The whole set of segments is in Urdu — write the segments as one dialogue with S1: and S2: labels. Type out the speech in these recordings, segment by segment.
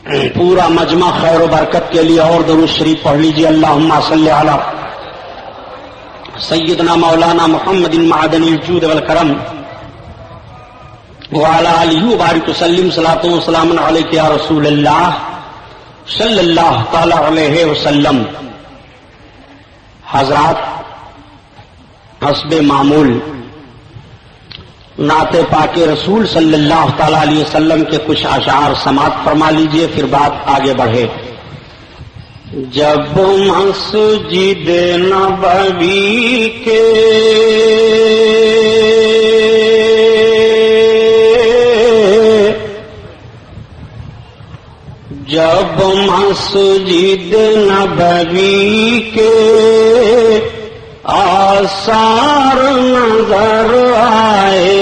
S1: پورا مجمع خیر و برکت کے لیے اور درود شریف پڑھ لیجیے. اللہم صلی علی سیدنا مولانا محمد معدن الجود والکرم وعلی آلہ وبارک وسلم. صلاۃ و سلام علیک یا رسول اللہ صلی اللہ تعالی علیہ وسلم. حضرات، حسب معمول نعت پاک رسول صلی اللہ تعالی علیہ وسلم کے کچھ اشعار سماعت فرما لیجئے، پھر بات آگے بڑھے. جب مسجد نبوی کے جب مسجد نبوی کے آثار نظر آئے،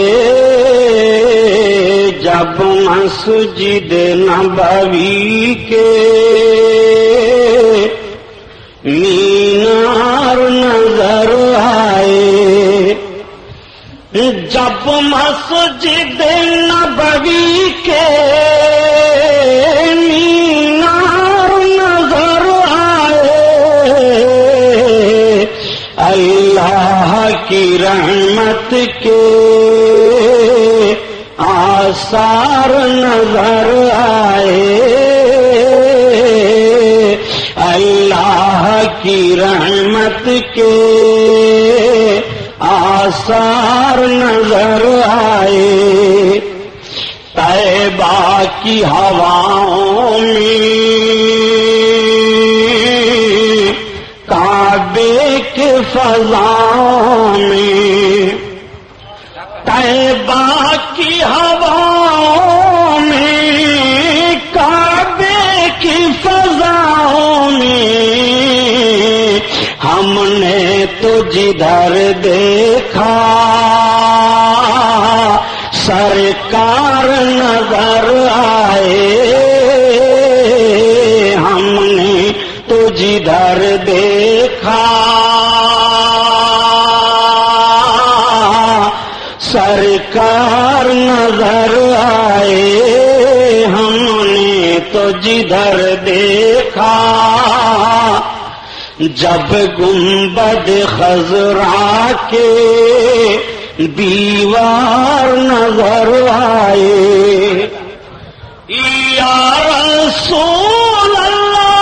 S1: جب مسجد نبوی کے مینار نظر آئے، جب مسجد نبوی کے مینار نظر آئے، اللہ کی رحمت کے آثار نظر آئے، اللہ کی رحمت کے آثار نظر آئے. طیبہ کی ہواؤں میں، کعبے کے فضاؤں میں، طیبہ کی ہواؤں میں، کعبے کی فضاؤں میں، ہم نے تو جدھر دیکھا سرکار نظر آئے، ہم نے تو جدھر دیکھا سرکار نظر آئے، ہم نے تو جدھر دیکھا. جب گنبد خضرا کے دیوار نظر آئے، یا رسول اللہ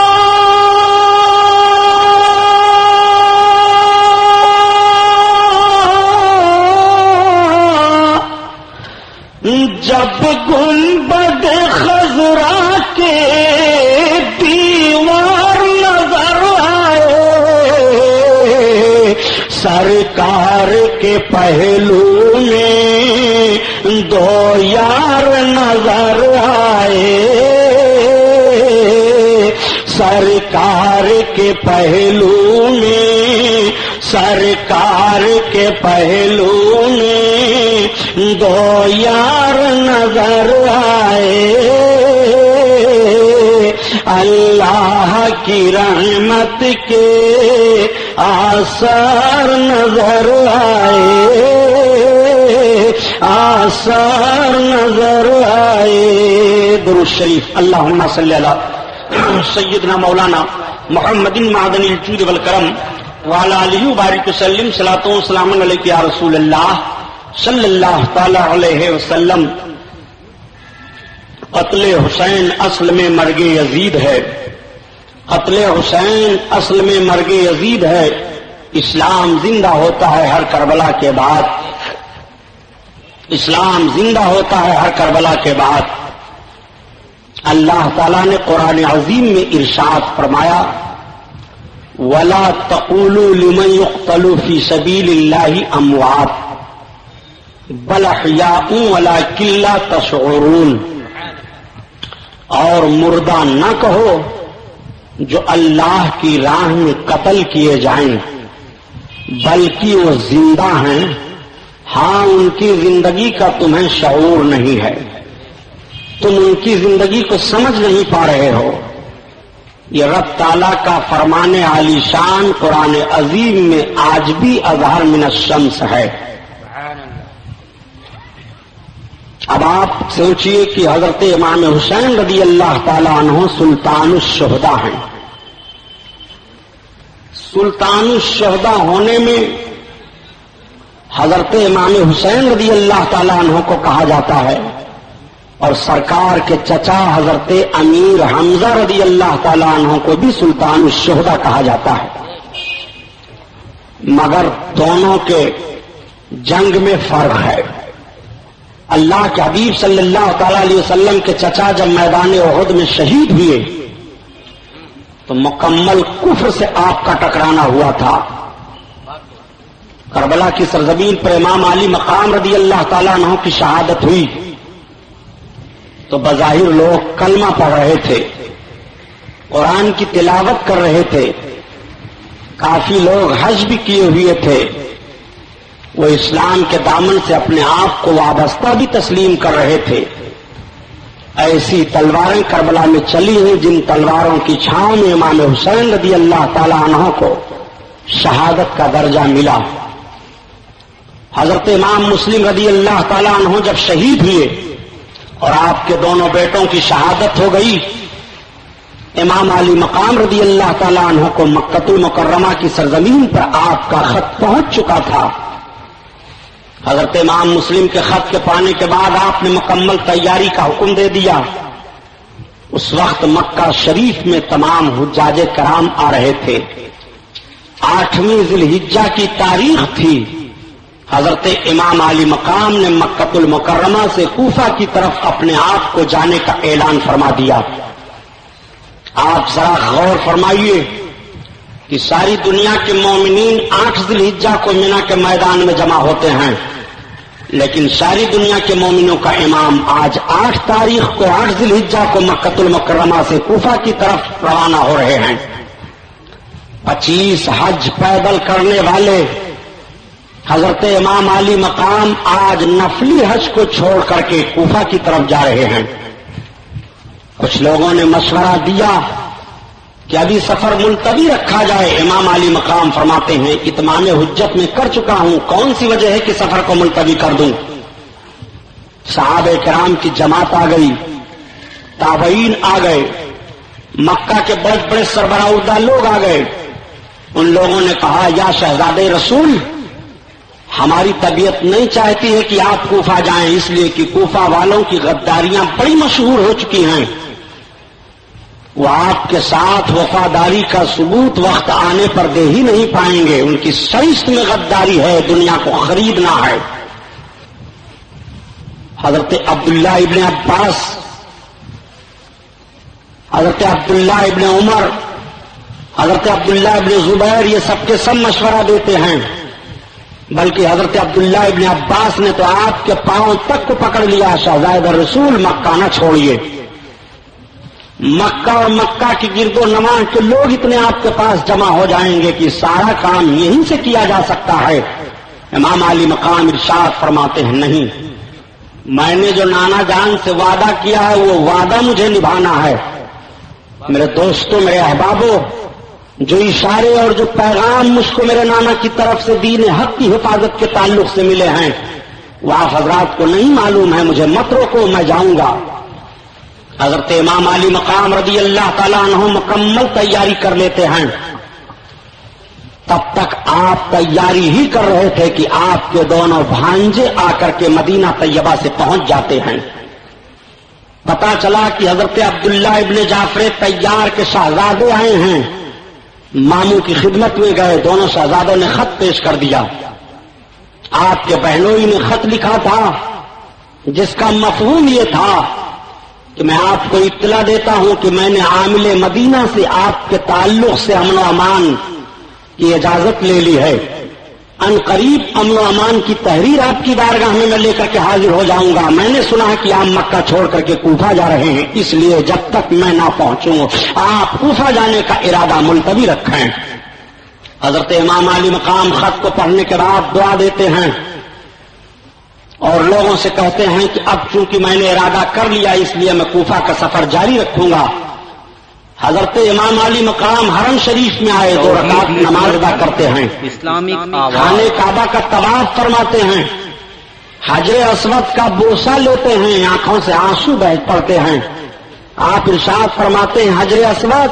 S1: جب گنبد خضرا کے دیوار نظر آئے، سرکار کے پہلو میں دو یار نظر آئے، سرکار کے پہلو میں، سرکار کے پہلو میں دو یار نظر آئے، اللہ کی رحمت کے آثار نظر آئے، آثار نظر آئے. درود شریف. اللہم صلی علی سیدنا مولانا محمد معدن الجود والکرم وعلی آلہ وبارک وسلم. صلاۃ و سلام علیک یا رسول اللہ صلی اللہ تعالی علیہ وسلم. قتل حسین اصل میں مرگ یزید ہے، قتل حسین اصل میں مرگ یزید ہے. اسلام زندہ ہوتا ہے ہر کربلا کے بعد، اسلام زندہ ہوتا ہے ہر کربلا کے بعد. اللہ تعالیٰ نے قرآن عظیم میں ارشاد فرمایا، وَلَا تَقُولُوا لِمَنْ يُقْتَلُ فِي سَبِيلِ اللَّهِ أَمْوَاتٌ بَلْ أَحْيَاءٌ وَلَكِنْ لَا تَشْعُرُونَ. اور مردہ نہ کہو جو اللہ کی راہ میں قتل کیے جائیں، بلکہ وہ زندہ ہیں، ہاں ان کی زندگی کا تمہیں شعور نہیں ہے، تم ان کی زندگی کو سمجھ نہیں پا رہے ہو. یہ رب تعالیٰ کا فرمان عالی شان قرآن عظیم میں آج بھی اظہار من الشمس ہے. اب آپ سوچئے کہ حضرت امام حسین رضی اللہ تعالی عنہ سلطان الشہداء ہیں. سلطان الشہداء ہونے میں حضرت امام حسین رضی اللہ تعالی عنہ کو کہا جاتا ہے اور سرکار کے چچا حضرت امیر حمزہ رضی اللہ تعالی عنہ کو بھی سلطان الشہداء کہا جاتا ہے. مگر دونوں کے جنگ میں فرق ہے. اللہ کے حبیب صلی اللہ تعالی علیہ وسلم کے چچا جب میدان احد میں شہید ہوئے تو مکمل کفر سے آپ کا ٹکرانا ہوا تھا. کربلا کی سرزمین پر امام علی مقام رضی اللہ تعالیٰ عنہ کی شہادت ہوئی تو بظاہر لوگ کلمہ پڑھ رہے تھے، قرآن کی تلاوت کر رہے تھے، کافی لوگ حج بھی کیے ہوئے تھے، وہ اسلام کے دامن سے اپنے آپ کو وابستہ بھی تسلیم کر رہے تھے. ایسی تلواریں کربلا میں چلی ہیں جن تلواروں کی چھاؤں میں امام حسین رضی اللہ تعالی عنہ کو شہادت کا درجہ ملا. حضرت امام مسلم رضی اللہ تعالی عنہ جب شہید ہوئے اور آپ کے دونوں بیٹوں کی شہادت ہو گئی، امام علی مقام رضی اللہ تعالی عنہ کو مکہ المکرمہ کی سرزمین پر آپ کا خط پہنچ چکا تھا. حضرت امام مسلم کے خط کے پانے کے بعد آپ نے مکمل تیاری کا حکم دے دیا. اس وقت مکہ شریف میں تمام حجاج کرام آ رہے تھے. 8ویں ذی الحجہ کی تاریخ تھی. حضرت امام علی مقام نے مکہ المکرمہ سے کوفہ کی طرف اپنے آپ کو جانے کا اعلان فرما دیا. آپ ذرا غور فرمائیے کہ ساری دنیا کے مومنین 8 ذی الحجہ کو مینا کے میدان میں جمع ہوتے ہیں، لیکن ساری دنیا کے مومنوں کا امام آج 8 تاریخ کو 8 ذی الحجہ کو مکہ المکرمہ سے کوفہ کی طرف روانہ ہو رہے ہیں. 25 حج پیدل کرنے والے حضرت امام علی مقام آج نفلی حج کو چھوڑ کر کے کوفہ کی طرف جا رہے ہیں. کچھ لوگوں نے مشورہ دیا کہ ابھی سفر ملتوی رکھا جائے. امام علی مقام فرماتے ہیں اتمام حجت میں کر چکا ہوں، کون سی وجہ ہے کہ سفر کو ملتوی کر دوں. صحابہ کرام کی جماعت آ گئی، تابعین آ گئے، مکہ کے بڑے بڑے سربراہ لوگ آ گئے. ان لوگوں نے کہا یا شہزادے رسول، ہماری طبیعت نہیں چاہتی ہے کہ آپ کوفہ جائیں، اس لیے کہ کوفہ والوں کی غداریاں بڑی مشہور ہو چکی ہیں. وہ آپ کے ساتھ وفاداری کا ثبوت وقت آنے پر دے ہی نہیں پائیں گے. ان کی سرشت میں غداری ہے، دنیا کو خریدنا ہے. حضرت عبداللہ ابن عباس، حضرت عبداللہ ابن عمر، حضرت عبداللہ ابن زبیر، یہ سب کے سب مشورہ دیتے ہیں. بلکہ حضرت عبداللہ ابن عباس نے تو آپ کے پاؤں تک کو پکڑ لیا، شہزادہ رسول مکہ نہ چھوڑیے. مکہ اور مکہ کی گرد و نواح کے لوگ اتنے آپ کے پاس جمع ہو جائیں گے کہ سارا کام یہیں سے کیا جا سکتا ہے. امام علی مقام ارشاد فرماتے ہیں نہیں، میں نے جو نانا جان سے وعدہ کیا ہے وہ وعدہ مجھے نبھانا ہے. میرے دوستوں، میرے احبابوں، جو اشارے اور جو پیغام مجھ کو میرے نانا کی طرف سے دین حق کی حفاظت کے تعلق سے ملے ہیں وہ آپ حضرات کو نہیں معلوم ہے. مجھے مت روکو، میں جاؤں گا. حضرت امام علی مقام رضی اللہ تعالیٰ عنہ مکمل تیاری کر لیتے ہیں. تب تک آپ تیاری ہی کر رہے تھے کہ آپ کے دونوں بھانجے آ کر کے مدینہ طیبہ سے پہنچ جاتے ہیں. پتا چلا کہ حضرت عبداللہ ابن جعفر طیار کے شہزادے آئے ہیں. ماموں کی خدمت میں گئے، دونوں شہزادوں نے خط پیش کر دیا. آپ کے بہنوئی نے خط لکھا تھا جس کا مفہوم یہ تھا کہ میں آپ کو اطلاع دیتا ہوں کہ میں نے عامل مدینہ سے آپ کے تعلق سے امن و امان کی اجازت لے لی ہے. ان قریب امن و امان کی تحریر آپ کی بارگاہ میں میں لے کر کے حاضر ہو جاؤں گا. میں نے سنا ہے کہ آپ مکہ چھوڑ کر کے کوفہ جا رہے ہیں، اس لیے جب تک میں نہ پہنچوں آپ کوفہ جانے کا ارادہ ملتوی رکھیں. حضرت امام علی مقام خط کو پڑھنے کے بعد دعا دیتے ہیں اور لوگوں سے کہتے ہیں کہ اب چونکہ میں نے ارادہ کر لیا اس لیے میں کوفہ کا سفر جاری رکھوں گا. حضرت امام علی مقام حرم شریف میں آئے، 2 رکعت نماز ادا کرتے ہیں، خانہ کعبہ کا طواف فرماتے ہیں. حجر اسود کا بوسہ لیتے ہیں، آنکھوں سے آنسو بہ پڑتے ہیں. آپ ارشاد فرماتے ہیں حجر اسود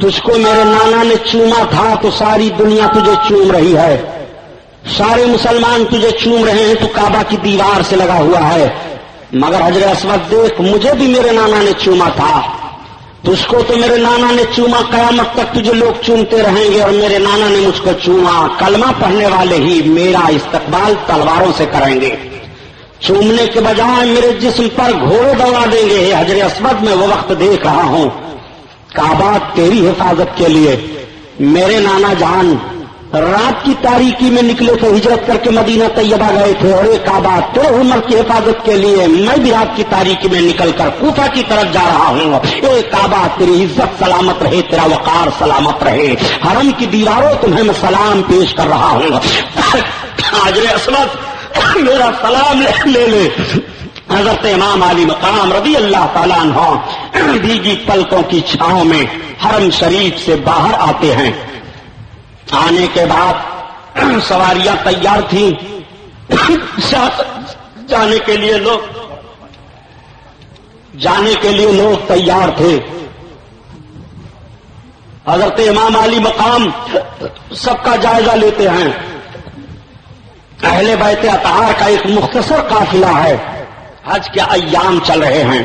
S1: تجھ کو میرے نانا نے چوما تھا تو ساری دنیا تجھے چوم رہی ہے، سارے مسلمان تجھے چوم رہے ہیں، تو کعبہ کی دیوار سے لگا ہوا ہے، مگر حجر اسود دیکھ مجھے بھی میرے نانا نے چوما تھا، تجھ کو تو میرے نانا نے چوما، قیامت تک تجھے لوگ چومتے رہیں گے، اور میرے نانا نے مجھ کو چوما. کلمہ پڑھنے والے ہی میرا استقبال تلواروں سے کریں گے، چومنے کے بجائے میرے جسم پر گھوڑے دوڑا دیں گے. حجر اسود میں وہ وقت دیکھ رہا ہوں، کعبہ تیری حفاظت کے لیے. میرے نانا جان رات کی تاریکی میں نکلے تھے، ہجرت کر کے مدینہ طیبہ گئے تھے، اور یہ کعبہ تیرے عمر کی حفاظت کے لیے میں بھی رات کی تاریکی میں نکل کر کوفہ کی طرف جا رہا ہوں. اے کعبہ تیری عزت سلامت رہے، تیرا وقار سلامت رہے، حرم کی دیواروں تمہیں میں سلام پیش کر رہا ہوں. حجر اسود میرا سلام لے لے. حضرت امام علی مقام رضی اللہ تعالیٰ عنہ بھیگی پلکوں کی چھاؤں میں حرم شریف سے باہر آتے ہیں. آنے کے بعد سواریاں تیار تھیں، جانے کے لیے لوگ تیار تھے. حضرت امام علی مقام سب کا جائزہ لیتے ہیں. اہل بیت اطہار کا ایک مختصر قافلہ ہے، حج کے ایام چل رہے ہیں.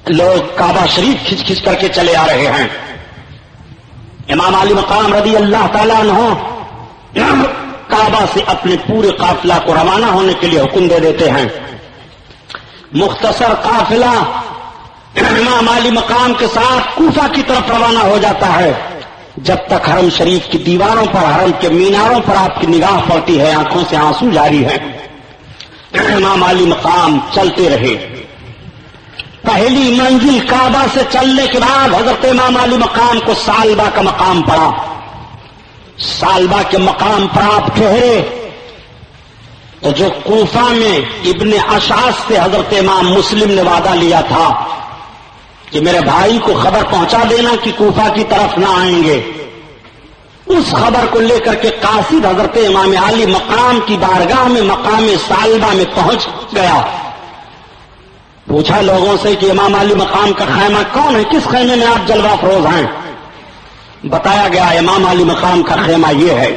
S1: لوگ کعبہ شریف کھچ کھچ کر کے چلے آ رہے ہیں. امام علی مقام رضی اللہ تعالیٰ عنہ کعبہ سے اپنے پورے قافلہ کو روانہ ہونے کے لیے حکم دے دیتے ہیں. مختصر قافلہ امام علی مقام کے ساتھ کوفہ کی طرف روانہ ہو جاتا ہے. جب تک حرم شریف کی دیواروں پر، حرم کے میناروں پر آپ کی نگاہ پڑتی ہے، آنکھوں سے آنسو جاری ہے. امام علی مقام چلتے رہے. پہلی منزل کعبہ سے چلنے کے بعد حضرت امام علی مقام کو سالبہ کا مقام پڑا. سالبہ کے مقام پر آپ ٹھہرے تو جو کوفہ میں ابن اشعث سے حضرت امام مسلم نے وعدہ لیا تھا کہ میرے بھائی کو خبر پہنچا دینا کہ کوفہ کی طرف نہ آئیں گے، اس خبر کو لے کر کے قاصد حضرت امام علی مقام کی بارگاہ میں مقام سالبہ میں پہنچ گیا. پوچھا لوگوں سے کہ امام علی مقام کا خیمہ کون ہے، کس خیمے میں آپ جلوہ فروز ہیں؟ بتایا گیا امام علی مقام کا خیمہ یہ ہے.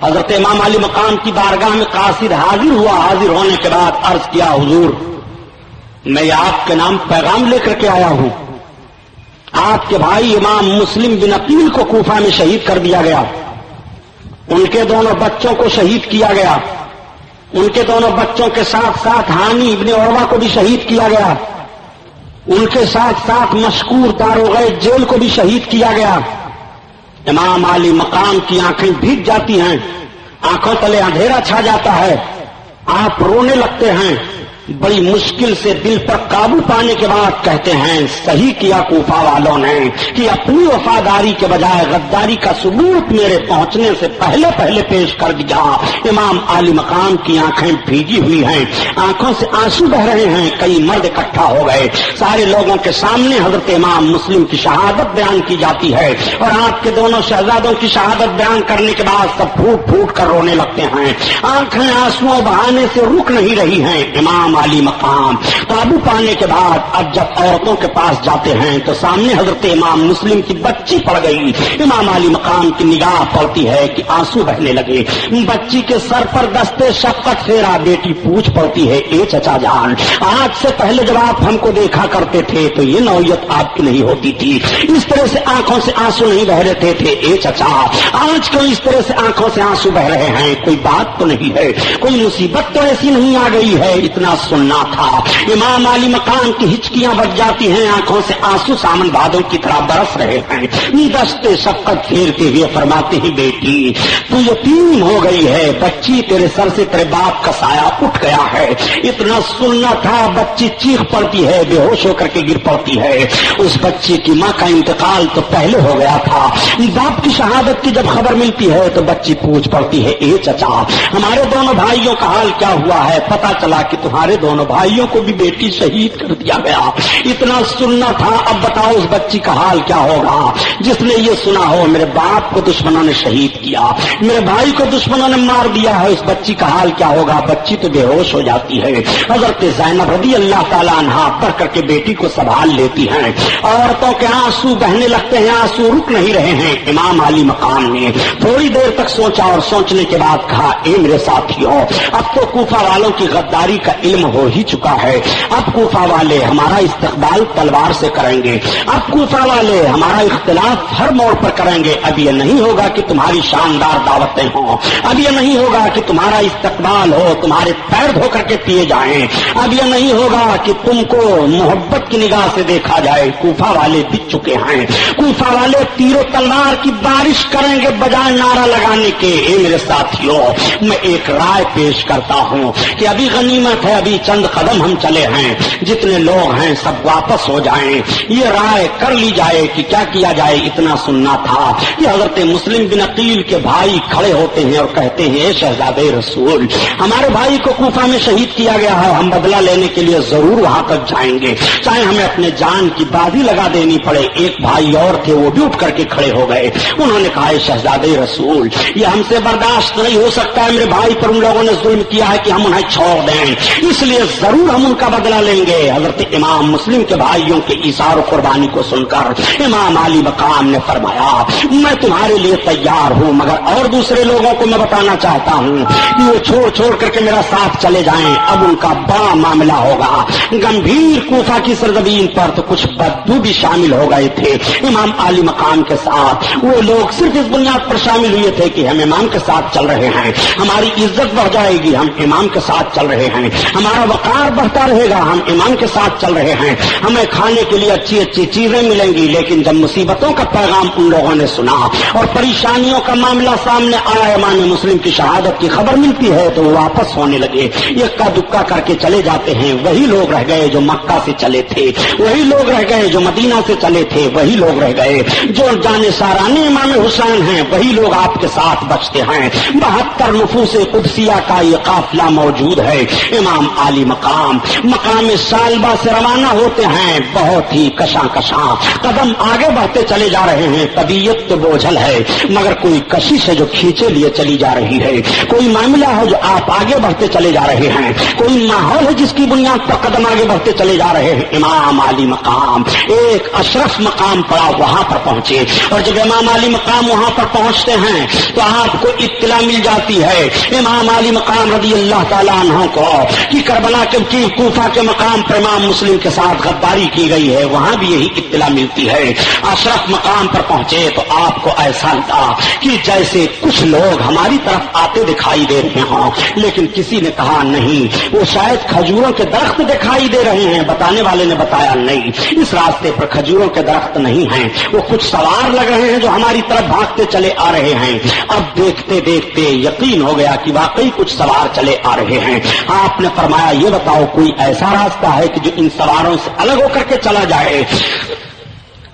S1: حضرت امام علی مقام کی بارگاہ میں قاصد حاضر ہوا. حاضر ہونے کے بعد عرض کیا حضور میں آپ کے نام پیغام لے کر کے آیا ہوں. آپ کے بھائی امام مسلم بن عقیل کو کوفہ میں شہید کر دیا گیا، ان کے دونوں بچوں کو شہید کیا گیا، ان کے دونوں بچوں کے ساتھ ساتھ حامی ابن عروہ کو بھی شہید کیا گیا، ان کے ساتھ ساتھ مشکور داروغہ جیل کو بھی شہید کیا گیا. امام علی مقام کی آنکھیں بھیگ جاتی ہیں، آنکھوں تلے اندھیرا چھا جاتا ہے، آپ رونے لگتے ہیں. بڑی مشکل سے دل پر قابو پانے کے بعد کہتے ہیں صحیح کیا کوفہ والوں نے کہ اپنی وفاداری کے بجائے غداری کا ثبوت میرے پہنچنے سے پہلے پیش کر دیا. امام علی مقام کی آنکھیں بھیگی ہوئی ہیں، آنکھوں سے آنسو بہ رہے ہیں. کئی مرد اکٹھا ہو گئے، سارے لوگوں کے سامنے حضرت امام مسلم کی شہادت بیان کی جاتی ہے، اور آپ کے دونوں شہزادوں کی شہادت بیان کرنے کے بعد سب پھوٹ پھوٹ کر رونے لگتے ہیں. آنکھیں آنسوؤں بہانے سے رک نہیں رہی ہیں. امام علی مقام قابو پانے کے بعد اب جب عورتوں کے پاس جاتے ہیں تو سامنے حضرت امام مسلم کی بچی پڑ گئی. امام علی مقام کی نگاہ پڑتی ہے کہ آنسو بہنے لگے. بچی کے سر پر دستے شفقت پھیرا. بیٹی پوچھ پڑتی ہے اے چچا جان آج سے پہلے جب آپ ہم کو دیکھا کرتے تھے تو یہ نوعیت آپ کی نہیں ہوتی تھی، اس طرح سے آنکھوں سے آنسو نہیں بہ رہے تھے. اے چچا آج کیوں اس طرح سے آنکھوں سے آنسو بہ رہے ہیں؟ کوئی بات تو نہیں ہے، کوئی مصیبت تو ایسی نہیں آ گئی ہے؟ اتنا سننا تھا. امام علی مقام کی ہچکیاں بج جاتی ہیں، آنکھوں سے آنسو سامن بادوں کی طرح برس رہے ہیں. دستے شفقت پھیرتے ہوئے فرماتے ہیں بیٹی تو یتیم ہو گئی ہے، بچی تیرے سر سے تیرے باپ کا سایہ اٹھ گیا ہے. اتنا سننا تھا. بچی چیخ پڑتی ہے، بے ہوش ہو کر کے گر پڑتی ہے. اس بچی کی ماں کا انتقال تو پہلے ہو گیا تھا. باپ کی شہادت کی جب خبر ملتی ہے تو بچی پوچھ پڑتی ہے اے چچا ہمارے دونوں بھائیوں کا حال کیا ہوا ہے؟ پتا چلا کہ تمہارے دونوں بھائیوں کو بھی بیٹی شہید کر دیا گیا. اتنا سننا تھا. اب بتاؤ اس بچی کا حال کیا ہوگا جس نے یہ سنا ہو میرے باپ کو دشمنوں نے شہید کیا, میرے بھائی کو دشمنوں نے مار دیا ہے. اس بچی کا حال کیا ہوگا؟ بچی تو بے ہوش ہو جاتی ہے. حضرت زینب رضی اللہ تعالیٰ عنہا پڑھ کر کے بیٹی کو سنبھال لیتی ہیں. عورتوں کے آنسو بہنے لگتے ہیں, آنسو رک نہیں رہے ہیں. امام علی مقام نے تھوڑی دیر تک سوچا اور سوچنے کے بعد کہا, اے میرے ساتھیوں, اب تو کوفہ والوں کی غداری کا علم ہو ہی چکا ہے. اب کوفہ والے ہمارا استقبال تلوار سے کریں گے. اب کوفہ والے ہمارا اختلاف ہر موڑ پر کریں گے. اب یہ نہیں ہوگا کہ تمہاری شاندار دعوتیں ہوں, اب یہ نہیں ہوگا کہ تمہارا استقبال ہو, تمہارے پیر دھو کر کے پیے جائیں. اب یہ نہیں ہوگا کہ تم کو محبت کی نگاہ سے دیکھا جائے. کوفہ والے بک چکے ہیں. کوفہ والے تیر و تلوار کی بارش کریں گے بجائے نعرہ لگانے کے. اے میرے ساتھیوں, میں ایک رائے پیش کرتا ہوں کہ ابھی غنیمت ہے, ابھی چند قدم ہم چلے ہیں, جتنے لوگ ہیں سب واپس ہو جائیں. یہ رائے کر لی جائے کہ کیا کیا جائے. اتنا سننا تھا کہ حضرت مسلم بن عقیل کے بھائی کھڑے ہوتے ہیں اور کہتے ہیں, اے شہزادے رسول, ہمارے بھائی کو کوفہ میں شہید کیا گیا ہے, ہم بدلہ لینے کے لیے ضرور وہاں تک جائیں گے, چاہے ہمیں اپنے جان کی بازی لگا دینی پڑے. ایک بھائی اور تھے, وہ بھی اٹھ کر کے کھڑے ہو گئے. انہوں نے کہا, اے شہزادے رسول, یہ ہم سے برداشت نہیں ہو سکتا ہے. میرے بھائی پر ان لوگوں نے ظلم کیا ہے کہ ہم انہیں چھوڑ دیں, اس لیے ضرور ہم ان کا بدلہ لیں گے. حضرت امام مسلم کے بھائیوں کے ایثار و قربانی کو سن کر امام علی مقام نے فرمایا, میں تمہارے لیے تیار ہوں, مگر اور دوسرے لوگوں کو میں بتانا چاہتا ہوں کہ وہ چھوڑ چھوڑ کر کے میرا ساتھ چلے جائیں. اب ان کا بڑا معاملہ ہوگا. گمبھیر کوفہ کی سرزمین پر تو کچھ بدو بھی شامل ہو گئے تھے امام علی مقام کے ساتھ. وہ لوگ صرف اس بنیاد پر شامل ہوئے تھے کہ ہم امام کے ساتھ چل رہے ہیں, ہماری عزت بڑھ جائے گی, ہم امام کے ساتھ چل رہے ہیں, ہمارا وقار بڑھتا رہے گا, ہم امام کے ساتھ چل رہے ہیں, ہمیں کھانے کے لیے اچھی اچھی چیزیں ملیں گی. لیکن جب مصیبتوں کا پیغام ان لوگوں نے سنا اور پریشانیوں کا معاملہ سامنے آیا, امام مسلم کی شہادت کی خبر ملتی ہے, تو وہ واپس ہونے لگے. اکا دکا کر کے چلے جاتے ہیں. وہی لوگ رہ گئے جو مکہ سے چلے تھے, وہی لوگ رہ گئے جو مدینہ سے چلے تھے, وہی لوگ رہ گئے جو جانے سارانے امام حسین ہیں, وہی لوگ آپ کے ساتھ بچتے ہیں. 72 نفوس قدسیہ کا یہ قافلہ موجود ہے. امام علی مقام مقام سالبہ سے روانہ ہوتے ہیں. بہت ہی کشاں کشاں قدم آگے بڑھتے چلے جا رہے ہیں. طبیعت تو بوجھل ہے, مگر کوئی کشش ہے جو کھینچے لیے چلی جا رہی ہے. کوئی معاملہ ہے جو آپ آگے بڑھتے چلے جا رہے ہیں. کوئی ماحول ہے جس کی بنیاد پر قدم آگے بڑھتے چلے جا رہے ہیں. امام علی مقام ایک اشرف مقام پڑا, وہاں پر پہنچے. اور جب امام علی مقام وہاں پر پہنچتے ہیں تو آپ کو اطلاع مل جاتی ہے امام علی مقام رضی اللہ تعالیٰ عنہ کو کہ کربلا کے کوفہ کے مقام پر امام مسلم کے ساتھ غداری کی گئی ہے. وہاں بھی یہی اطلاع ملتی ہے. اشرف مقام پر پہنچے تو آپ کو ایسا لگا کہ جیسے کچھ لوگ ہماری طرف آتے دکھائی دے رہے ہوں, لیکن کسی نے کہا نہیں, وہ شاید کھجوروں کے درخت دکھائی دے رہے ہیں. بتانے والے نے بتایا, نہیں, اس راستے پر کھجوروں کے درخت نہیں ہیں, وہ کچھ سوار لگ رہے ہیں جو ہماری طرف بھاگتے چلے آ رہے ہیں. اب دیکھتے دیکھتے یقین ہو گیا کہ واقعی کچھ سوار چلے آ رہے ہیں. آپ نے فرمایا, یہ بتاؤ کوئی ایسا راستہ ہے کہ جو ان سواروں سے الگ ہو کر کے چلا جائے.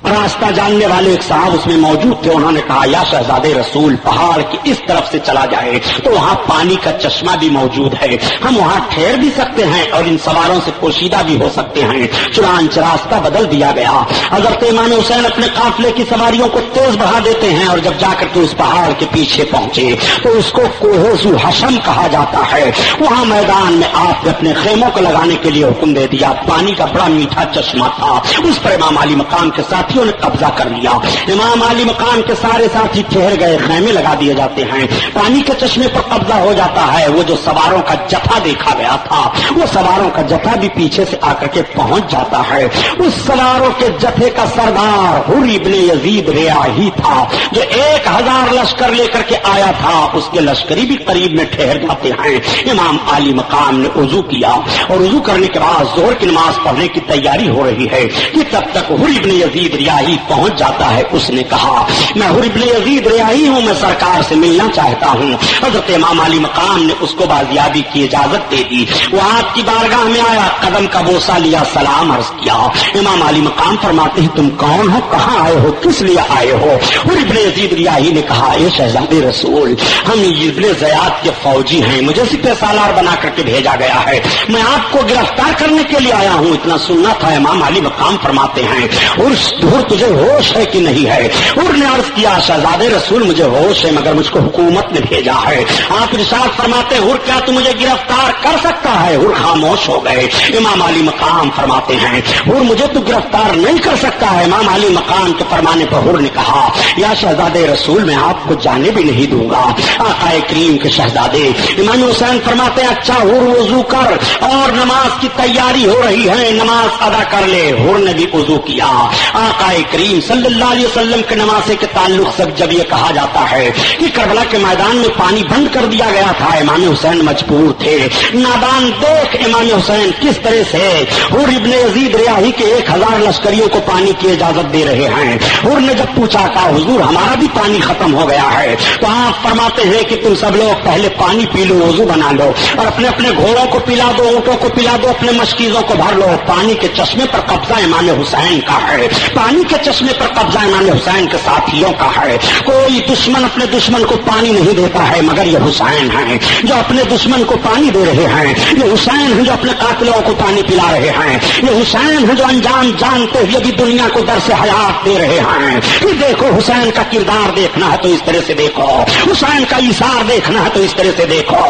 S1: راستہ جاننے والے ایک صاحب اس میں موجود تھے. انہوں نے کہا, یا شہزادے رسول, پہاڑ کی اس طرف سے چلا جائے تو وہاں پانی کا چشمہ بھی موجود ہے, ہم وہاں ٹھہر بھی سکتے ہیں اور ان سواروں سے پوشیدہ بھی ہو سکتے ہیں. چنانچہ راستہ بدل دیا گیا. حضرت امام حسین اپنے قافلے کی سواریوں کو تیز بڑھا دیتے ہیں اور جب جا کر کے اس پہاڑ کے پیچھے پہنچے تو اس کو کوہ ذو حشم کہا جاتا ہے. وہاں میدان میں آپ نے اپنے خیموں کو لگانے کے لیے حکم دے دیا. پانی کا بڑا میٹھا چشمہ تھا, اس پر امام علی مقام کے ساتھ نے قبضہ کر لیا. امام علی مقام کے سارے ساتھی ٹھہر گئے, خیمے لگا دیے جاتے ہیں. پانی کے چشمے پر قبضہ ہو جاتا ہے. وہ جو سواروں کا جتھا دیکھا گیا تھا, وہ سواروں کا جتھا بھی پیچھے سے آ کر کے پہنچ جاتا ہے. اس سواروں کے جتھے کا سردار حر ابن یزید ریاحی تھا, جو 1000 لشکر لے کر کے آیا تھا. اس کے لشکری بھی قریب میں ٹھہر جاتے ہیں. امام علی مقام نے وضو کیا اور وضو کرنے کے بعد ظہر کی نماز پڑھنے کی تیاری ہو رہی ہے کہ تب تک حر ابن یزید ریاحی پہنچ جاتا ہے. اس نے کہا میں حر ابن یزید ریاحی ہوں, میں سرکار سے ملنا چاہتا ہوں. حضرت امام علی مقام نے اس کو بازیابی کی اجازت دے دی. وہ آپ کی بارگاہ میں آیا, قدم کا بوسہ لیا, سلام عرض کیا. امام علی مقام فرماتے ہیں تم کون ہو, کہاں آئے ہو, کس لیے آئے ہو؟ حر ابن یزید ریاحی نے کہا اے شہزادے رسول, ہم ابن زیاد کے فوجی ہیں, مجھے سپہ سالار بنا کر کے بھیجا گیا ہے, میں آپ کو گرفتار کرنے کے لیے آیا ہوں. اتنا سننا تھا. امام علی مقام فرماتے ہیں حر تجھے ہوش ہے کہ نہیں ہے؟ حر نے عرض کیا شہزادے رسول مجھے ہوش ہے, مگر مجھ کو حکومت نے بھیجا ہے. آپ ارشاد فرماتے ہیں حر کیا تو مجھے گرفتار کر سکتا ہے؟ حر خاموش ہو گئے. امام علی مقام فرماتے ہیں حر مجھے تو گرفتار نہیں کر سکتا ہے. امام علی مقام کے فرمانے پر حر نے کہا یا شہزادے رسول میں آپ کو جانے بھی نہیں دوں گا. آقا کریم کے شہزادے امام حسین فرماتے ہیں اچھا حر وضو کر, اور نماز کی تیاری ہو رہی ہے, نماز ادا کر لے. حر نے بھی وضو کیا. آقا کریم صلی اللہ علیہ وسلم کے نمازے کے تعلق سے جب یہ کہا جاتا ہے کہ کربلا کے میدان میں پانی بند کر دیا گیا تھا, امام حسین مجبور تھے. نادان دیکھ امام حسین کس طرح سے حر ابن یزید ریاحی کے 1000 لشکریوں کو پانی کی اجازت دے رہے ہیں. حر نے جب پوچھا کہا حضور ہمارا بھی پانی ختم ہو گیا ہے, تو آپ فرماتے ہیں کہ تم سب لوگ پہلے پانی پی لو, وضو بنا لو, اور اپنے اپنے گھوڑوں کو پلا دو, اونٹوں کو پلا دو, اپنے مشکیزوں کو بھر لو. پانی کے چشمے پر قبضہ امام حسین کا ہے, پانی کے چشمے پر قبضہ امام حسین کے ساتھیوں کا ہے. کوئی دشمن اپنے دشمن کو پانی نہیں دیتا ہے, مگر یہ حسین ہیں جو اپنے دشمن کو پانی دے رہے ہیں. یہ حسین ہیں جو اپنے قاتلوں کو پانی پلا رہے ہیں. یہ حسین ہیں جو انجام جانتے ہوئے بھی دنیا کو درس حیات دے رہے ہیں. یہ دیکھو حسین کا کردار دیکھنا ہے تو اس طرح سے دیکھو, حسین کا ایثار دیکھنا ہے تو اس طرح سے دیکھو,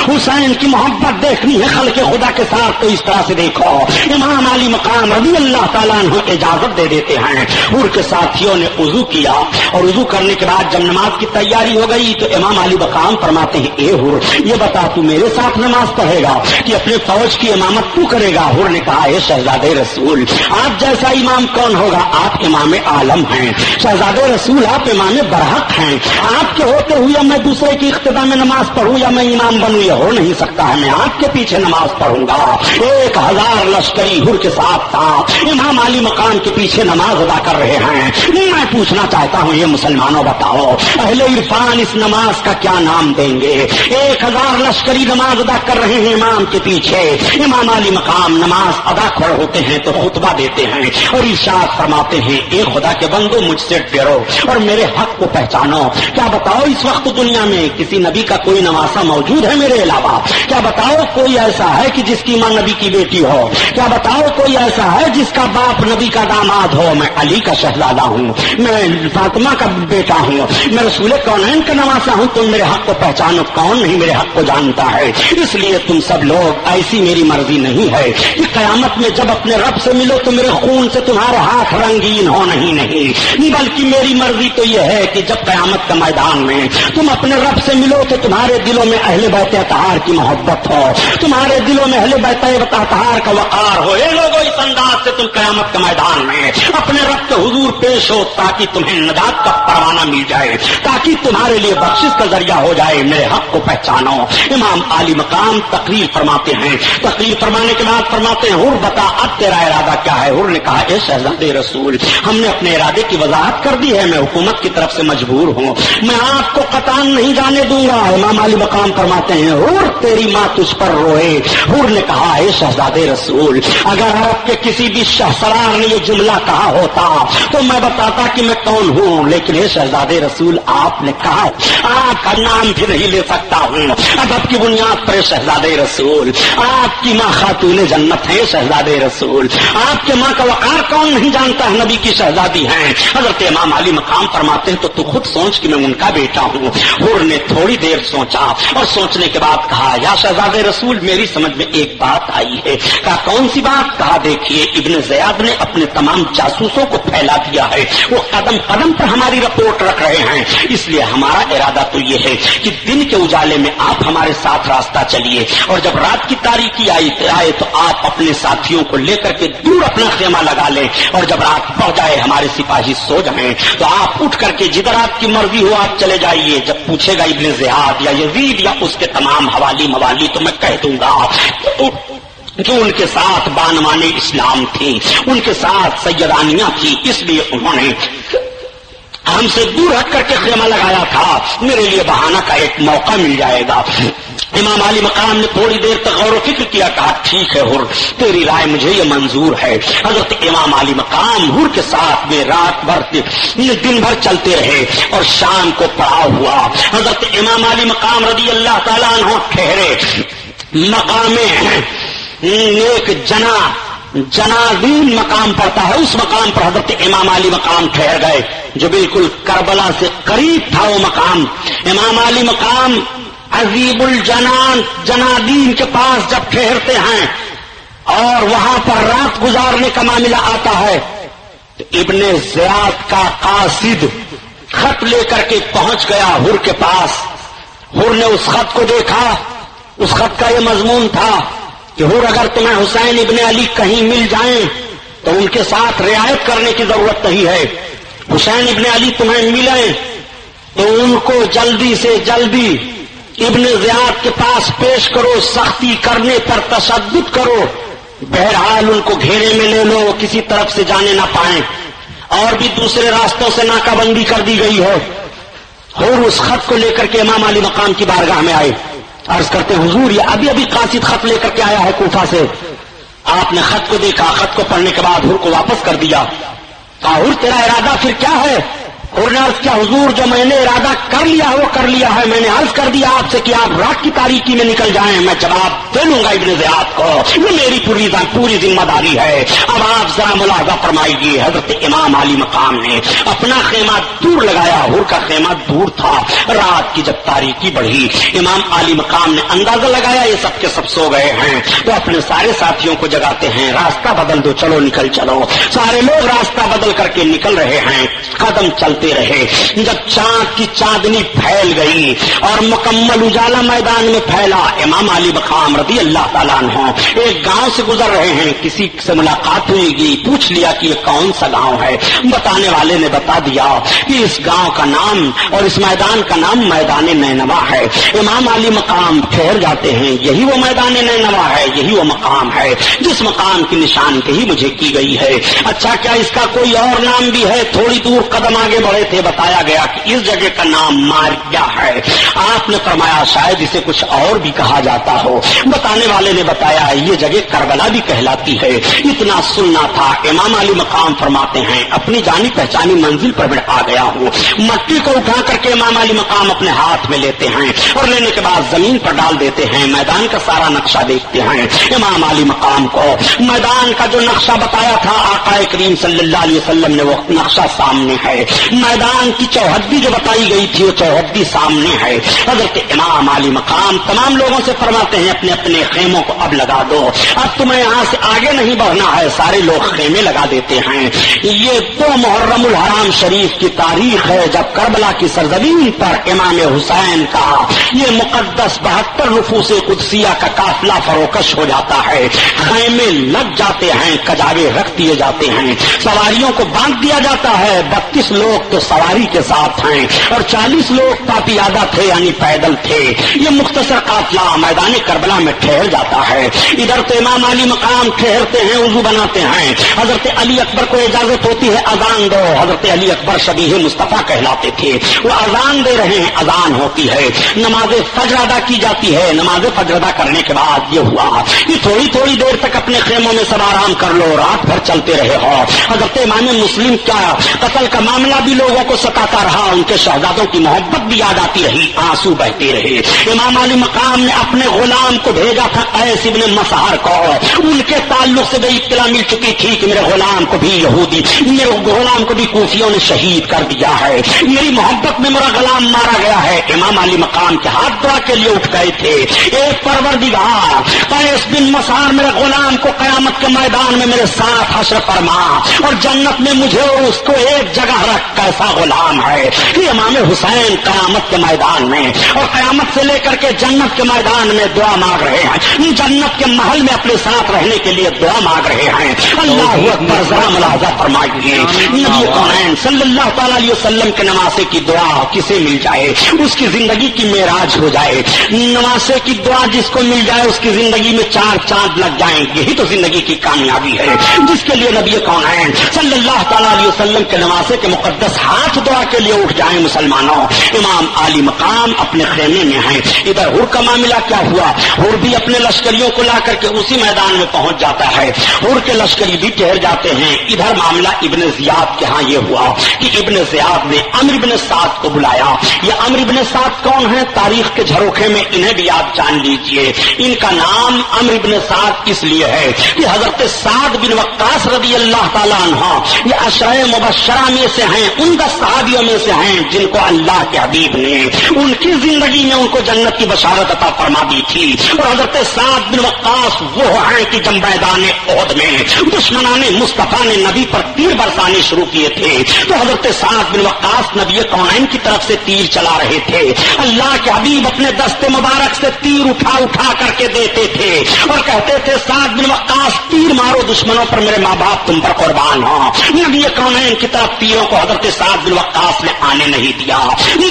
S1: حسین کی محبت دیکھنی ہے خلق خدا کے ساتھ تو اس طرح سے دیکھو. امام علی مقام رضی اللہ تعالیٰ عنہ اجازت دے دیتے ہیں. حر کے ساتھیوں نے وضو کیا, اور وضو کرنے کے بعد جب نماز کی تیاری ہو گئی تو امام علی مقام فرماتے ہیں اے حر یہ بتا تو میرے ساتھ نماز پڑھے گا کہ اپنے فوج کی امامت تو کرے گا؟ حر نے کہا اے شہزادے رسول آپ جیسا امام کون ہوگا, آپ امام عالم ہیں. شہزادے رسول آپ امام برحق ہیں, آپ کے ہوتے ہوئے میں دوسرے کی اقتدا میں نماز پڑھوں یا میں امام بنوں, یہ ہو نہیں سکتا ہے. میں آپ کے پیچھے نماز پڑھوں گا. 1000 لشکری حر کے ساتھ تھا, امام علی مقام کے پیچھے نماز ادا کر رہے ہیں. میں پوچھنا چاہتا ہوں یہ مسلمانوں بتاؤ اہل عرفان اس نماز کا کیا نام دیں گے؟ 1000 لشکری نماز ادا کر رہے ہیں امام کے پیچھے, امام علی مقام نماز ادا کر ہوتے ہیں تو خطبہ دیتے ہیں اور ارشاد فرماتے ہیں اے خدا کے بندو مجھ سے ڈرو اور میرے حق کو پہچانو. کیا بتاؤ اس وقت دنیا میں کسی نبی کا کوئی نواسا موجود ہے میرے علاوہ؟ کیا بتاؤ کوئی ایسا ہے کہ جس کی ماں نبی کی بیٹی ہو؟ کیا بتاؤ کوئی ایسا ہے جس کا باپ نبی کا داماد ہو؟ میں علی کا شہزادہ ہوں, میں فاطمہ کا بیٹا ہوں, میں رسول کونین کا نواسا ہوں. تم میرے حق کو پہچانو, کون نہیں میرے حق کو جانتا ہے. اس لیے تم سب لوگ ایسی میری مرضی نہیں ہے کہ قیامت میں جب اپنے رب سے ملو تو میرے خون سے تمہارے ہاتھ رنگین ہو, نہیں, بلکہ میری مرضی تو یہ ہے کہ جب قیامت کا میدان میں تم اپنے رب سے ملو تو تمہارے دلوں میں اہل بیت اطہار کی محبت ہو, تمہارے دلوں میں اہل بیت اطہار کا وقار ہو. اے لوگوں اس انداز سے تم قیامت کے میدان میں اپنے رب کے حضور پیش ہو تاکہ تمہیں نجات کا پروانہ مل جائے, تاکہ تمہارے لیے بخشش کا ذریعہ ہو جائے. میرے حق کو پہچانو. امام علی مقام تقریر فرماتے ہیں, تقریر فرمانے کے بعد فرماتے ہیں حر بتا اب تیرا ارادہ کیا ہے؟ حر نے کہا اے شہزادے رسول ہم نے اپنے ارادے کی وضاحت کر دی ہے, میں حکومت کی طرف سے مجبور ہوں, میں آپ کو قطعاً نہیں جانے دوں گا. امام علی مقام فرماتے ہیں حر تیری ماں تجھ پر روئے. حر نے کہا اے شہزادے رسول اگر عرب کے کسی بھی شہسوار نے یہ جملہ کہا ہوتا تو میں بتاتا کہ میں کون ہوں, لیکن اے شہزادے رسول آپ نے کہا آپ کا نام بھی نہیں لے سکتا ہوں. ادب کی بنیاد پر شہزادے رسول آپ کی ماں خاتون جنت ہے. شہزادے رسول آپ کے ماں کا وقار کون نہیں جانتا ہے, نبی کی شہزادی ہیں. حضرت امام علی مقام فرماتے ہیں تو تو خود سوچ کہ میں ان کا بیٹا ہوں. حر نے تھوڑی دیر سوچا اور سوچنے کے بعد کہا یا شہزادے رسول میری سمجھ میں ایک بات آئی ہے. کہا کون سی بات؟ کہا دیکھیے ابن زیاد نے اپنے تمام جاسوسوں کو پھیلا دیا ہے, وہ قدم قدم پر ہماری رپورٹ رکھ رہے ہیں, اس لیے ہمارا ارادہ تو یہ ہے کہ دن کے اجالے میں آپ ہمارے ساتھ راستہ چلیے, اور جب رات کی تاریکی آئے تو آپ اپنے ساتھیوں کو لے کر کے دور اپنا خیمہ لگا لیں, اور جب رات پڑ جائے ہمارے سپاہی سو جائیں تو آپ اٹھ کر کے جدھر آپ کی مرضی ہو آپ چلے جائیے. جب پوچھے گا ابن زیاد یا یزید یا اس کے تمام حوالی موالی تو میں کہہ دوں گا جو ان کے ساتھ بانوان اسلام تھی، ان کے ساتھ سیدانیاں تھی، اس لیے انہوں نے ہم سے دور ہٹ کر کے خیمہ لگایا تھا، میرے لیے بہانہ کا ایک موقع مل جائے گا۔ امام علی مقام نے تھوڑی دیر تک غور و فکر کیا، کہا ٹھیک ہے حر، تیری رائے مجھے یہ منظور ہے۔ حضرت امام علی مقام حر کے ساتھ میں رات بھر دن بھر چلتے رہے اور شام کو پڑاؤ ہوا۔ حضرت امام علی مقام رضی اللہ تعالیٰ عنہ ٹھہرے مقام ایک جنازین مقام پڑتا ہے، اس مقام پر حضرت امام علی مقام ٹھہر گئے، جو بالکل کربلا سے قریب تھا وہ مقام۔ امام علی مقام عزیب الجنان جنادین کے پاس جب ٹھہرتے ہیں اور وہاں پر رات گزارنے کا معاملہ آتا ہے تو ابن زیاد کا قاصد خط لے کر کے پہنچ گیا حر کے پاس۔ حر نے اس خط کو دیکھا، اس خط کا یہ مضمون تھا کہ حر اگر تمہیں حسین ابن علی کہیں مل جائیں تو ان کے ساتھ رعایت کرنے کی ضرورت نہیں ہے، حسین ابن علی تمہیں ملیں تو ان کو جلدی سے جلدی ابن زیاد کے پاس پیش کرو، سختی کرنے پر تشدد کرو، بہرحال ان کو گھیرے میں لے لو، وہ کسی طرف سے جانے نہ پائیں، اور بھی دوسرے راستوں سے ناکہ بندی کر دی گئی ہے۔ حر اس خط کو لے کر کے امام علی مقام کی بارگاہ میں آئے، عرض کرتے حضور یہ ابھی قاصد خط لے کر کے آیا ہے کوفہ سے۔ آپ نے خط کو دیکھا، خط کو پڑھنے کے بعد حر کو واپس کر دیا، کہا حر تیرا ارادہ پھر کیا ہے؟ حر نے عرض کیا حضور جو میں نے ارادہ کر لیا وہ کر لیا ہے، میں نے عرض کر دیا آپ سے کہ آپ رات کی تاریکی میں نکل جائیں، میں جواب دے لوں گا ابن زیاد کو، یہ میری پوری ذمہ داری ہے۔ اب آپ ذرا ملاحظہ فرمائیے، حضرت امام علی مقام نے اپنا خیمہ دور لگایا، حر کا خیمہ دور تھا۔ رات کی جب تاریکی بڑھی، امام علی مقام نے اندازہ لگایا یہ سب کے سب سو گئے ہیں، تو اپنے سارے ساتھیوں کو جگاتے ہیں، راستہ بدل دو، چلو نکل چلو۔ سارے لوگ راستہ بدل کر کے نکل رہے ہیں، قدم چلتے رہے۔ جب چاند کی چاندنی پھیل گئی اور مکمل اجالا میدان میں پھیلا، امام علی مقام رضی اللہ تعالیٰ عنہ ایک گاؤں سے گزر رہے ہیں، کسی سے ملاقات ہوئی گئی، پوچھ لیا کہ یہ کون سا گاؤں ہے، بتانے والے نے بتا دیا کہ اس گاؤں کا نام اور اس میدان کا نام میدان نینوا ہے۔ امام علی مقام ٹھہر جاتے ہیں، یہی وہ میدان نینوا ہے، یہی وہ مقام ہے جس مقام کی نشاندہی مجھے کی گئی ہے۔ اچھا کیا اس کا کوئی اور نام بھی ہے؟ تھوڑی دور قدم آگے بڑھے تھے، بتایا گیا کہ اس جگہ کا نام ماریا ہے۔ آپ نے فرمایا شاید اسے کچھ اور بھی کہا جاتا ہو، بتانے والے نے بتایا یہ جگہ کربلا بھی کہلاتی ہے۔ اتنا سننا تھا، امام علی مقام فرماتے ہیں اپنی جانی پہچانی منزل پر میں آ گیا ہوں۔ مٹی کو اٹھا کر کے امام علی مقام اپنے ہاتھ میں لیتے ہیں اور لینے کے بعد زمین پر ڈال دیتے ہیں، میدان کا سارا نقشہ دیکھتے ہیں۔ امام علی مقام کو میدان کا جو نقشہ بتایا تھا آقا کریم صلی اللہ علیہ وسلم نے، وہ نقشہ سامنے ہے۔ میدان کی چوہدی جو بتائی گئی تھی وہ چوہدی سامنے ہے۔ حضرت امام علی مقام تمام لوگوں سے فرماتے ہیں اپنے اپنے خیموں کو اب لگا دو، اب تمہیں یہاں سے آگے نہیں بڑھنا ہے۔ سارے لوگ خیمے لگا دیتے ہیں۔ یہ تو محرم الحرام شریف کی تاریخ ہے جب کربلا کی سرزمین پر امام حسین کا یہ مقدس 72 نفوس قدسیہ کا قافلہ فروکش ہو جاتا ہے، خیمے لگ جاتے ہیں، کجاوے رکھ دیے جاتے ہیں، سواریوں کو باندھ دیا جاتا ہے۔ 32 لوگ تو سواری کے ساتھ ہیں اور 40 لوگ پاپیادہ تھے یعنی پیدل تھے۔ یہ مختصر قافلہ میدان کربلا میں ٹھہر جاتا ہے۔ ادھر تو امام علی مقام ٹھہرتے ہیں، وضو بناتے ہیں۔ حضرت علی اکبر کو اجازت ہوتی ہے اذان دو، حضرت علی اکبر شبیہ مصطفیٰ کہلاتے تھے، وہ اذان دے رہے ہیں، اذان ہوتی ہے، نماز فجر ادا کی جاتی ہے۔ نماز فجر ادا کرنے کے بعد یہ ہوا کہ تھوڑی دیر تک اپنے خیموں میں سب آرام کر لو، رات بھر چلتے رہے ہو۔ حضرت امام مسلم کا قتل کا معاملہ بھی لوگوں کو ستاتا رہا، ان کے شہزادوں کی محبت بھی یاد آتی رہی، آنسو بہتے رہے۔ امام علی مقام نے اپنے غلام کو بھیجا تھا قیس ابن مسہر کو، ان کے تعلق سے بھی اطلاع مل چکی تھی کہ میرے غلام کو بھی کوفیوں نے شہید کر دیا ہے، میری محبت میں میرا غلام مارا گیا ہے۔ امام علی مقام کے ہاتھ دعا کے لیے اٹھ گئے تھے، اے پروردگار قیس بن مسہر میرے غلام کو قیامت کے میدان میں میرے ساتھ حشر فرما اور جنت میں مجھے اور اس کو ایک جگہ رکھ۔ کیسا غلام ہے کہ امام حسین قیامت کے میدان میں اور قیامت سے لے کر کے جنت کے میدان میں دعا مانگ رہے ہیں، جنت کے محل میں اپنے ساتھ رہنے کے لیے دعا مانگ رہے ہیں۔ اللہ اکبر، ذرا ملاحظہ فرمائیے، نبی کونین صلی اللہ تعالی علیہ وسلم کے نواسے کی دعا کسے مل جائے اس کی زندگی کی معراج ہو جائے، نواسے کی دعا جس کو مل جائے اس کی زندگی میں 4 چاند لگ جائیں، یہی تو زندگی کی کامیابی ہے جس کے لیے نبی کونین صلی اللہ تعالیٰ علیہ وسلم کے نواسے کے مقدس ہاتھ دعا کے لیے اٹھ جائیں۔ مسلمانوں، امام عالی مقام اپنے خیمے میں ہیں۔ ادھر ہر کا معاملہ کیا ہوا؟ ہر بھی اپنے لشکریوں کو لا کر کے اسی میدان میں پہنچ جاتا ہے، ہر کے لشکری بھی ٹھہر جاتے ہیں۔ ادھر معاملہ ابن زیاد کے ہاں یہ ہوا کہ ابن زیاد نے عمرو بن سعد کو بلایا۔ یہ عمرو بن سعد کون ہے؟ تاریخ کے جھروکھے میں انہیں بھی آپ جان لیجئے۔ ان کا نام عمرو بن سعد اس لیے ہے کہ حضرت سعد بن وقاص رضی اللہ تعالیٰ عنہ یہ عشرہ مبشرہ میں سے ہیں، ان کا صحابیوں میں سے ہیں جن کو اللہ کے حبیب نے ان کی زندگی میں ان کو جنت کی بشارت عطا فرما دی تھی۔ اور حضرت سعد بن وقاص وہ ہیں کہ جب میدان احد میں دشمنان مصطفیٰ نے نبی پر تیر برسانے شروع کیے تھے تو حضرت سعد بن وقاص نبی کونین کی طرف سے تیر چلا رہے تھے۔ اللہ کے حبیب اپنے دست مبارک سے تیر اٹھا اٹھا کر کے دیتے تھے اور کہتے تھے سعد بن وقاص تیر مارو دشمنوں پر، میرے ماں باپ تم پر قربان ہوں۔ نبی کونین کی طرف تیروں کو حضرت سعد بن وقاص نے آنے نہیں دیا۔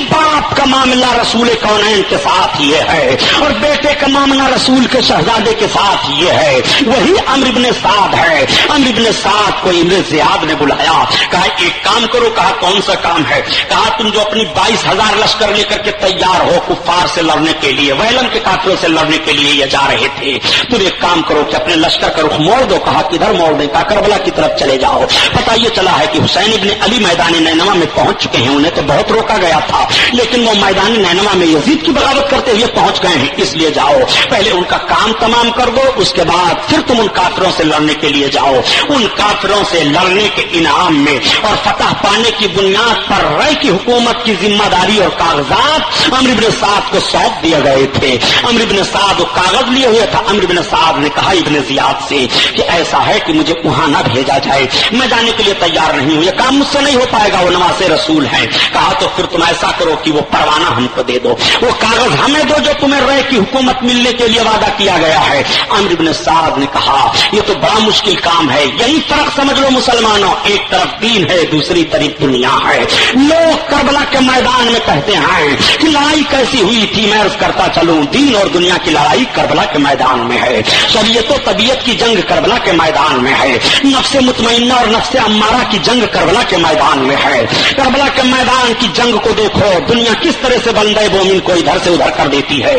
S1: باپ کا معاملہ رسول کونین کے ساتھ یہ ہے اور بیٹے کا معاملہ رسول کے شہزادے کے ساتھ یہ ہے۔ وہی عمرو بن سعد ہے۔ عمرو بن سعد کو ابن زیاد نے بلایا، کہا ایک کام کرو۔ کہا کون سا کام ہے؟ کہا تم جو اپنی 22,000 لشکر لے کر کے تیار ہو کفار سے لڑنے کے لیے، ویلن کے قافلوں سے لڑنے کے لیے یہ جا رہے تھے، تم ایک کام کرو کہ اپنے لشکر کا رخ موڑ دو۔ کہا کدھر موڑ دیں؟ کہا کربلا کی طرف چلے جاؤ۔ پتہ یہ چلا ہے کہ حسین ابن علی میدان نینوا میں پہنچ چکے ہیں، انہیں تو بہت روکا گیا تھا لیکن وہ میدان نینوا میں یزید کی بغاوت کرتے ہوئے پہنچ گئے ہیں، اس لیے جاؤ پہلے ان کا کام تمام کر دو، اس کے بعد پھر تم ان کافروں سے لڑنے کے لیے جاؤ۔ ان کافروں سے لڑنے کے انعام میں اور فتح پانے کی بنیاد پر رائے کی حکومت کی ذمہ داری اور کاغذات عمرو بن سعد کو سونپ دیے گئے تھے۔ عمرو بن سعد وہ کاغذ لیے ہوئے تھا۔ عمرو بن سعد نے کہا ابن زیاد سے کہ ایسا ہے کہ مجھے وہاں نہ بھیجا جائے، میں جانے کے لیے تیار نہیں ہوں، یہ کام مجھ سے نہیں ہو پائے گا، وہ نواسے رسول ہیں۔ کہا تو پھر تم ایسا کرو کہ وہ پروانہ ہم کو دے دو، وہ کاغذ ہمیں دو جو تمہیں رائے کی حکومت ملنے کے لیے وعدہ کیا گیا ہے۔ عمرو بن سعد نے کہا یہ تو بڑا مشکل کام ہے، یہی فرق سمجھ لو مسلمانوں، ایک طرف دین ہے دوسری طرف دنیا ہے۔ لوگ کربلا کے میدان میں کہتے ہیں کہ لڑائی کیسی ہوئی تھی، میں عرض کرتا چلوں دین اور دنیا کی لڑائی کربلا کے میدان میں ہے۔ شریعت و طبیعت کی جنگ کربلا کے میدان میں ہے، نفس مطمئنہ اور نفس امارہ کی جنگ کربلا کے میدان میں ہے۔ کربلا کے میدان کی جنگ کو دیکھو، دنیا کس طرح سے بندے مومن کو ادھر سے ادھر کر دیتی ہے،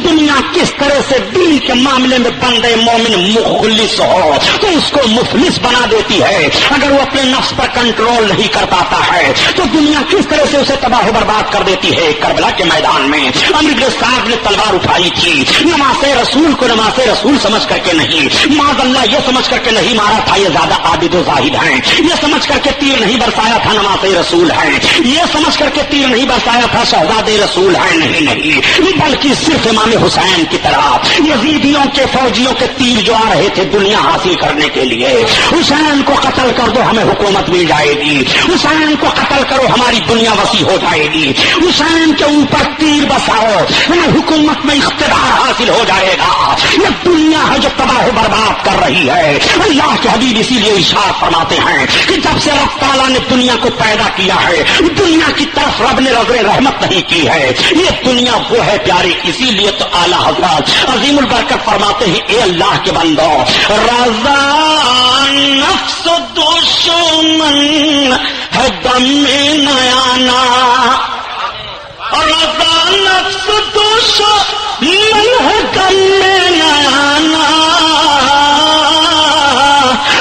S1: دنیا کس طرح سے دین کے معاملے میں بندے مومن مخلص ہو تو اس کو مفلس بنا دیتی ہے۔ اگر وہ اپنے نفس پر کنٹرول نہیں کر پاتا ہے تو دنیا کس طرح سے اسے تباہ و برباد کر دیتی ہے۔ کربلا کے میدان میں عمرو بن سعد نے تلوار اٹھائی تھی، نماز رسول کو نماز رسول سمجھ کر کے نہیں، معاذ اللہ یہ سمجھ کر کے نہیں مارا تھا یہ زیادہ عابد و زاہد ہیں، یہ سمجھ کر کے تیر نہیں برسایا تھا نماز رسول ہیں، یہ سمجھ کر کے تیر نہیں برسایا تھا شہزادے رسول ہیں، نہیں، بلکہ صرف امام حسین کی طرح یزیدیوں کے فوجیوں کے تیر جو آ رہے تھے دنیا حاصل کرنے کے لیے۔ حسین کو قتل کر دو ہمیں حکومت مل جائے گی، حسین کو قتل کرو ہماری دنیا وسیع ہو جائے گی، حسین کے اوپر تیر بساؤ ہمیں حکومت میں اقتدار حاصل ہو جائے گا۔ یہ دنیا ہے جو تباہ و برباد کر رہی ہے۔ اللہ کے حبیب اسی لیے ارشاد فرماتے ہیں کہ جب سے رب تعالیٰ نے دنیا کو پیدا کیا ہے دنیا کی طرف رب نے نظر رحمت نہیں کی ہے، یہ دنیا وہ ہے پیارے، اسی لیے تو اعلیٰ حضرت عظیم البرکت فرماتے ہیں اے اللہ کے بندو، رضا نفس دشمن ہے دم میں نیانا، رضا نفس دشمن ہے دم میں نیانا،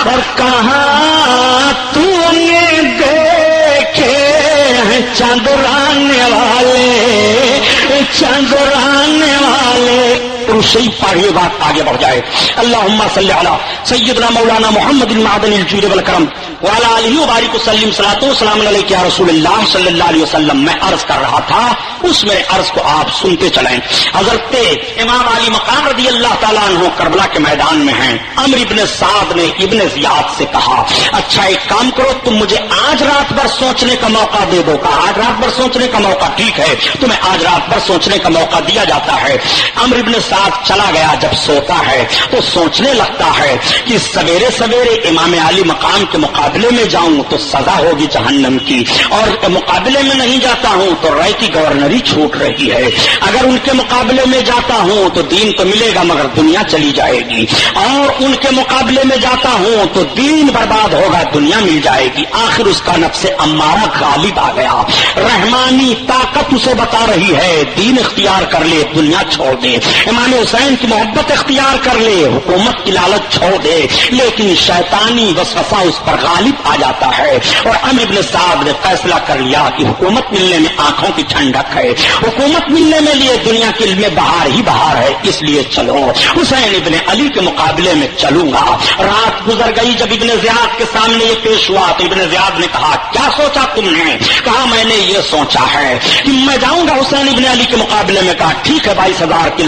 S1: اور کہاں تو نے دیکھے چندرانے والے شریف پڑھیے بات آگے بڑھ جائے۔ اللہم صلی علی سیدنا مولانا محمد المعدن الجود والکرم وعلی آلہ وبارک وسلم صلاۃ و سلام علیک یا رسول اللہ صلی اللہ علیہ وسلم۔ میں عرض کر رہا تھا اس میرے عرض کو آپ سنتے چلیں۔ حضرت امام علی مقام رضی اللہ تعالیٰ عنہ کربلا کے میدان میں ہیں۔ عمرو بن سعد نے ابن زیاد سے کہا اچھا ایک کام کرو تم مجھے آج رات بھر سوچنے کا موقع دے دو۔ کہا آج رات بھر سوچنے کا موقع، ٹھیک ہے تمہیں آج رات بھر سوچنے کا موقع دیا جاتا ہے۔ عمرو بن سعد چلا گیا جب سوتا ہے تو سوچنے لگتا ہے کہ سویرے سویرے امام علی مقام کے مقابلے میں جاؤں تو سزا ہوگی جہنم کی، اور مقابلے میں نہیں جاتا ہوں تو رائے کی گورنری چھوٹ رہی ہے، اگر ان کے مقابلے میں جاتا ہوں تو دین تو ملے گا مگر دنیا چلی جائے گی، اور ان کے مقابلے میں جاتا ہوں تو دین برباد ہوگا دنیا مل جائے گی۔ آخر اس کا نفس امارہ غالب آ گیا، رحمانی طاقت اسے بتا رہی ہے دین اختیار کر لے دنیا چھوڑ دے، امام حسین کی محبت اختیار کر لے حکومت کی لالچ چھوڑ دے، لیکن شیطانی وسوسہ اس پر غالب آ جاتا ہے، اور عمرو بن سعد نے فیصلہ کر لیا کہ حکومت ملنے میں آنکھوں کی ٹھنڈک ہے، حکومت ملنے میں لیے دنیا کے علم بہار ہی بہار ہے، اس لیے چلو حسین ابن علی کے مقابلے میں چلوں گا۔ رات گزر گئی، جب ابن زیاد کے سامنے یہ پیش ہوا تو ابن زیاد نے کہا کیا سوچا تم نے؟ کہا میں نے یہ سوچا ہے کہ میں جاؤں گا حسین ابن علی کے مقابلے میں۔ کہا ٹھیک ہے 22,000 کی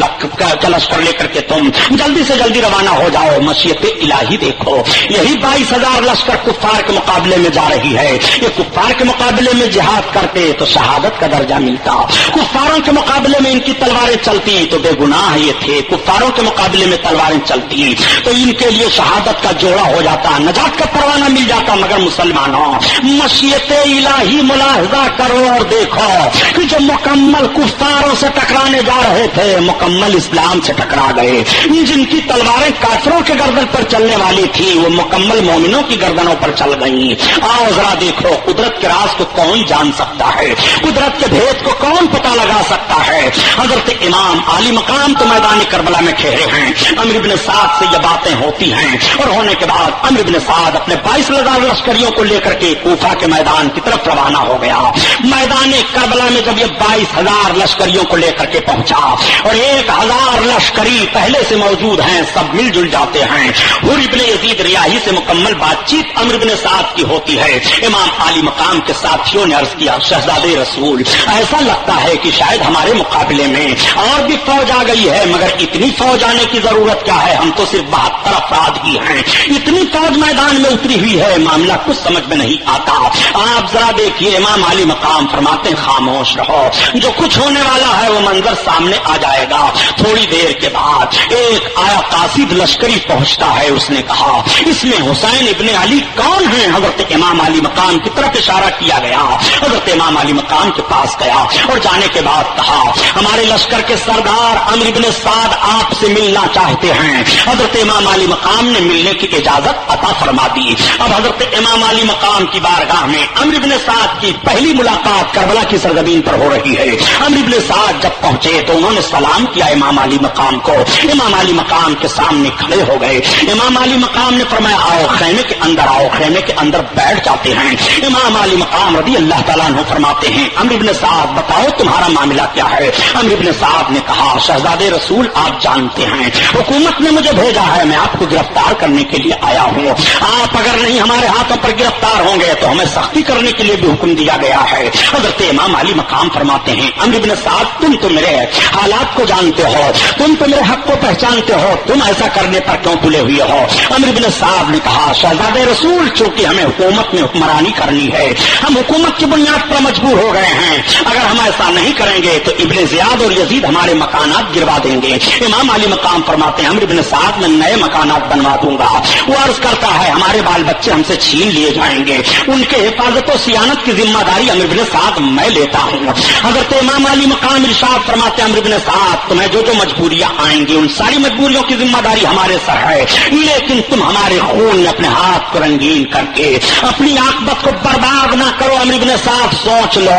S1: لشکر لے کر کے تم جلدی سے جلدی روانہ ہو جاؤ، مشیت الہی دیکھو یہی 22,000 لشکر کفار کے مقابلے میں جا رہی ہے، یہ کفار کے مقابلے میں جہاد کرتے تو شہادت کا درجہ ملتا، کفاروں کے مقابلے میں ان کی تلواریں چلتی تو بے گناہ یہ تھے، کفاروں کے مقابلے میں تلواریں چلتی تو ان کے لیے شہادت کا جوڑا ہو جاتا، نجات کا پروانہ مل جاتا۔ مگر مسلمانوں مشیت الہی ملاحظہ کرو اور دیکھو کہ جو مکمل کفاروں سے ٹکرانے جا رہے تھے مکمل اسلام سے ٹکرا گئے، جن کی تلواریں کافروں کے گردن پر چلنے والی تھی وہ مکمل مومنوں کی گردنوں پر چل گئی۔ آؤ ذرا دیکھو قدرت کے راز کو کون جان سکتا ہے، قدرت کے بھید کو کون پتہ لگا سکتا ہے؟ حضرت امام عالی مقام تو میدان کربلا میں ٹھہرے ہیں، عمرو بن سعد سے یہ باتیں ہوتی ہیں، اور ہونے کے بعد عمرو بن سعد اپنے 22,000 لشکریوں کو لے کر کے کوفہ کے میدان کی طرف روانہ ہو گیا۔ میدان کربلا میں جب یہ 22,000 لشکریوں کو لے کر کے پہنچا اور 1,000 لشکری پہلے سے موجود ہیں، سب مل جل جاتے ہیں، حر ابن یزید ریاحی سے مکمل بات چیت عمرو بن سعد کی ہوتی ہے۔ امام عالی مقام کے ساتھیوں نے عرض کیا شہزادے رسول ایسا لگتا ہے کہ شاید ہمارے مقابلے میں اور بھی فوج آ گئی ہے، مگر اتنی فوج آنے کی ضرورت کیا ہے، ہم تو صرف 72 افراد ہی ہیں، اتنی فوج میدان میں اتری ہوئی ہے، معاملہ کچھ سمجھ میں نہیں آتا۔ آپ ذرا دیکھیے امام علی مقام فرماتے ہیں خاموش رہو، جو کچھ ہونے والا ہے وہ منظر سامنے آ جائے گا۔ تھوڑی دیر کے بعد ایک آیا قاصد لشکری پہنچتا ہے، اس نے کہا اس میں حسین ابن علی کون ہیں؟ حضرت امام علی مقام کی طرف اشارہ کیا گیا، حضرت امام علی مقام کے پاس گیا اور جانے کے بعد کہا ہمارے لشکر کے سردار عمرو بن سعد آپ سے ملنا چاہتے ہیں۔ حضرت امام علی مقام نے ملنے کی اجازت عطا فرما دی۔ اب حضرت امام علی مقام کی بارگاہ میں عمرو بن سعد کی پہلی ملاقات کربلا کی سرزمین پر ہو رہی ہے۔ عمرو بن سعد جب پہنچے تو انہوں نے سلام کیا امام علی مقام کو، امام علی مقام کے سامنے کھڑے ہو گئے۔ امام علی مقام نے فرمایا آؤ خیمے کے اندر آؤ، خیمے کے اندر بیٹھ جاتے ہیں۔ امام علی مقام رضی اللہ تعالیٰ عنہ فرماتے ہیں عمرو بن سعد بتاؤ تمہارا معاملہ کیا ہے؟ عمرو بن سعد نے کہا شہزادے رسول آپ جانتے ہیں حکومت نے مجھے بھیجا ہے، میں آپ کو گرفتار کرنے کے لیے آیا ہوں، آپ اگر نہیں ہمارے ہاتھوں پر گرفتار ہوں گے تو ہمیں سختی کرنے کے لیے بھی حکم دیا گیا ہے۔ حضرت امام علی مقام فرماتے ہیں عمرو بن سعد تم تو میرے حالات کو جانتے ہو، تم تو میرے حق کو پہچانتے ہو، تم ایسا کرنے پر کیوں تلے ہوئے ہو؟ عمرو بن سعد نے کہا شہزادے رسول چونکہ ہمیں حکومت میں حکمرانی کرنی ہے، ہم حکومت کی بنیاد پر مجبور ہو گئے ہیں، اگر ہم ایسا نہیں کریں گے تو ابن زیاد اور یزید ہمارے مکانات گروا دیں گے۔ امام علی مقام فرماتے ہیں عمرو بن سعد میں نئے مکانات بنوا دوں گا۔ وہ عرض کرتا ہے ہمارے بال بچے ہم سے چھین لیے جائیں گے، ان کے حفاظت و صیانت کی ذمہ داری عمرو بن سعد میں لیتا ہوں۔ حضرت امام علی مقام ارشاد فرماتے ہیں عمرو بن سعد تمہیں جو جو مجبوریاں آئیں گی ان ساری مجبوریوں کی ذمہ داری ہمارے سر ہے، لیکن تم ہمارے خون میں اپنے ہاتھ کو رنگین کر کے اپنی عاقبت کو برباد نہ کرو۔ عمرو بن سعد سوچ لو۔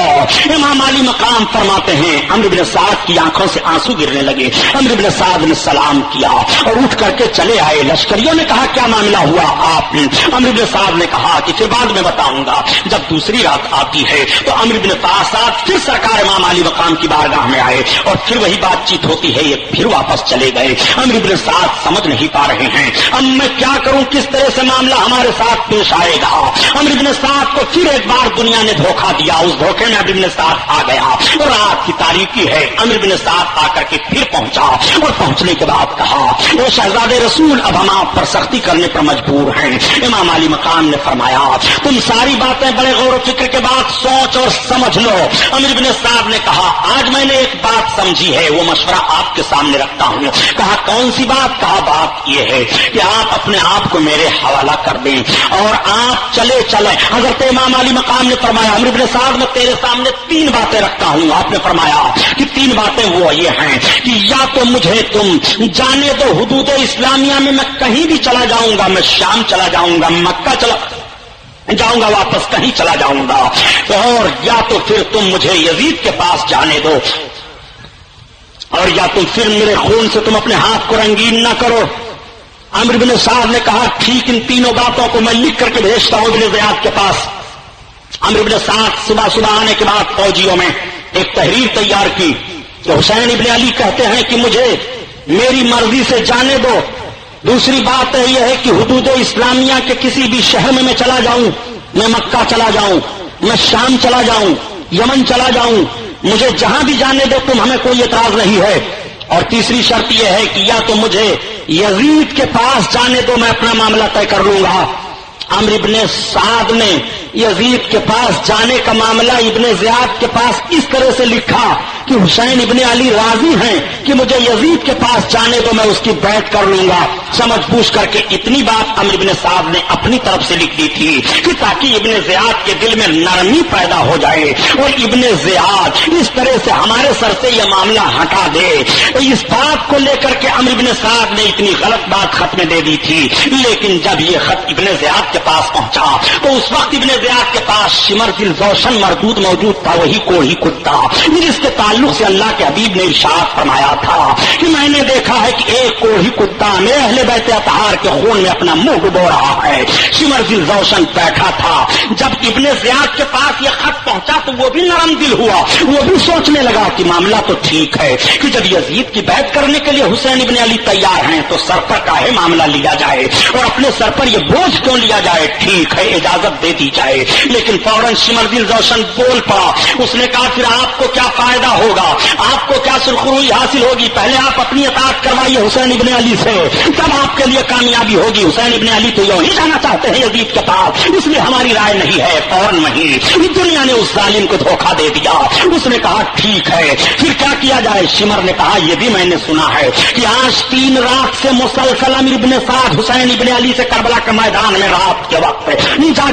S1: امام علی مقام فرماتے ہیں عمرو بن سعد کی آنکھوں سے آنسو گرنے لگے۔ عمرو بن سعد نے سلام کیا اور اٹھ کر کے چلے آئے۔ لشکریوں نے کہا کیا معاملہ ہوا آپ؟ عمرو بن سعد نے کہا کہ پھر بعد میں بتاؤں گا۔ جب دوسری رات آتی ہے تو عمرو بن سعد پھر سرکار امام علی مقام کی بارگاہ میں آئے اور پھر وہی بات چیت ہوتی ہے، یہ پھر واپس چلے گئے۔ عمرو بن سعد سمجھ نہیں پا رہے ہیں اب میں کیا کروں، کس طرح سے معاملہ ہمارے ساتھ پیش آئے گا۔ عمرو بن سعد کو پھر ایک بار دنیا نے دھوکہ دیا، اس دھوکے میں عمرو بن سعد آ گیا اور رات کی تاریکی ہے۔ عمرو بن سعد آ کر کے پھر پہنچا اور پہنچنے کے بعد کہا وہ شہزادے رسول اب ہم آپ پر سختی کرنے پر مجبور ہیں۔ امام علی مقام نے فرمایا تم ساری باتیں بڑے غور و فکر کے بعد سوچ اور سمجھ لو۔ عمرو بن سعد نے کہا آج میں نے ایک بات سمجھی ہے، وہ مشورہ آپ کے ساتھ سامنے رکھتا ہوں۔ کہا کون سی بات؟ کہا بات یہ ہے کہ آپ اپنے آپ کو میرے حوالہ کر دیں اور آپ چلے چلیں۔ حضرت امام علی مقام نے فرمایا عمرو بن سعد میں تیرے سامنے 3 باتیں رکھتا ہوں۔ آپ نے فرمایا کہ 3 باتیں وہ یہ ہیں کہ یا تو مجھے تم جانے دو حدود اسلامیہ میں کہیں بھی چلا جاؤں گا، میں شام چلا جاؤں گا، مکہ چلا جاؤں گا، واپس کہیں چلا جاؤں گا، اور یا تو پھر تم مجھے یزید کے پاس جانے دو، اور یا تم پھر میرے خون سے تم اپنے ہاتھ کو رنگین نہ کرو۔ عمرو بن سعد نے کہا ٹھیک، ان 3 باتوں کو میں لکھ کر کے بھیجتا ہوں ابن زیاد کے پاس۔ عمرو بن سعد صبح آنے کے بعد فوجیوں میں ایک تحریر تیار کی کہ حسین ابن علی کہتے ہیں کہ مجھے میری مرضی سے جانے دو، دوسری بات یہ ہے کہ حدود اسلامیہ کے کسی بھی شہر میں چلا جاؤں، میں مکہ چلا جاؤں، میں شام چلا جاؤں، یمن چلا جاؤں، مجھے جہاں بھی جانے دو تم، ہمیں کوئی اعتراض نہیں ہے۔ اور تیسری شرط یہ ہے کہ یا تو مجھے یزید کے پاس جانے دو، میں اپنا معاملہ طے کر لوں گا۔ عمرو بن سعد نے یزید کے پاس جانے کا معاملہ ابن زیاد کے پاس اس طرح سے لکھا کہ حسین ابن علی راضی ہیں کہ مجھے یزید کے پاس جانے دو، میں اس کی بیعت کر لوں گا۔ سمجھ بوجھ کر کے اتنی بات عمرو بن سعد نے اپنی طرف سے لکھ دی تھی کہ تاکہ ابن زیاد کے دل میں نرمی پیدا ہو جائے اور ابن زیاد اس طرح سے ہمارے سر سے یہ معاملہ ہٹا دے۔ اس بات کو لے کر کے عمرو بن سعد نے اتنی غلط بات خط میں دے دی تھی، لیکن جب یہ خط ابن زیاد کے پاس پہنچا تو اس وقت ابن زیاد کے پاس شمر دل روشن مردود موجود تھا، وہی کوڑھی کتا جس کے تعلق سے اللہ کے حبیب نے ارشاد فرمایا تھا کہ میں نے دیکھا ہے کہ ایک کوڑھی کتا میں اہل بیت اطہار کے خون میں اپنا منہ ڈبو رہا ہے۔ شمر دل روشن بیٹھا تھا۔ جب ابن زیاد کے پاس یہ خط پہنچا تو وہ بھی نرم دل ہوا، وہ بھی سوچنے لگا کہ معاملہ تو ٹھیک ہے کہ جب یزید کی بیعت کرنے کے لیے حسین ابن علی تیار ہیں تو سر پر کاہے معاملہ لیا جائے اور اپنے سر پر یہ بوجھ کیوں لیا جائے، ٹھیک ہے اجازت دے دی جائے۔ لیکن فوراً شمر دل روشن بول پڑا، اس نے کہا پھر آپ کو کیا فائدہ ہوگا، آپ کو کیا سرخروئی حاصل ہوگی، پہلے آپ اپنی اطاعت کروائیے حسین ابن علی سے، تب آپ کے لیے کامیابی ہوگی۔ حسین ابن علی تو یوں ہی جانا چاہتے ہیں یزید کے پاس، اس لیے ہماری رائے نہیں ہے۔ فوراً وہیں دنیا نے اس ظالم کو دھوکہ دے دیا۔ اس نے کہا ٹھیک ہے پھر کیا کیا جائے۔ شمر نے کہا یہ بھی میں نے سنا ہے کہ آج 3 رات سے مسلسل عمرو بن سعد حسین ابن علی سے کربلا کے میدان میں رات کے وقت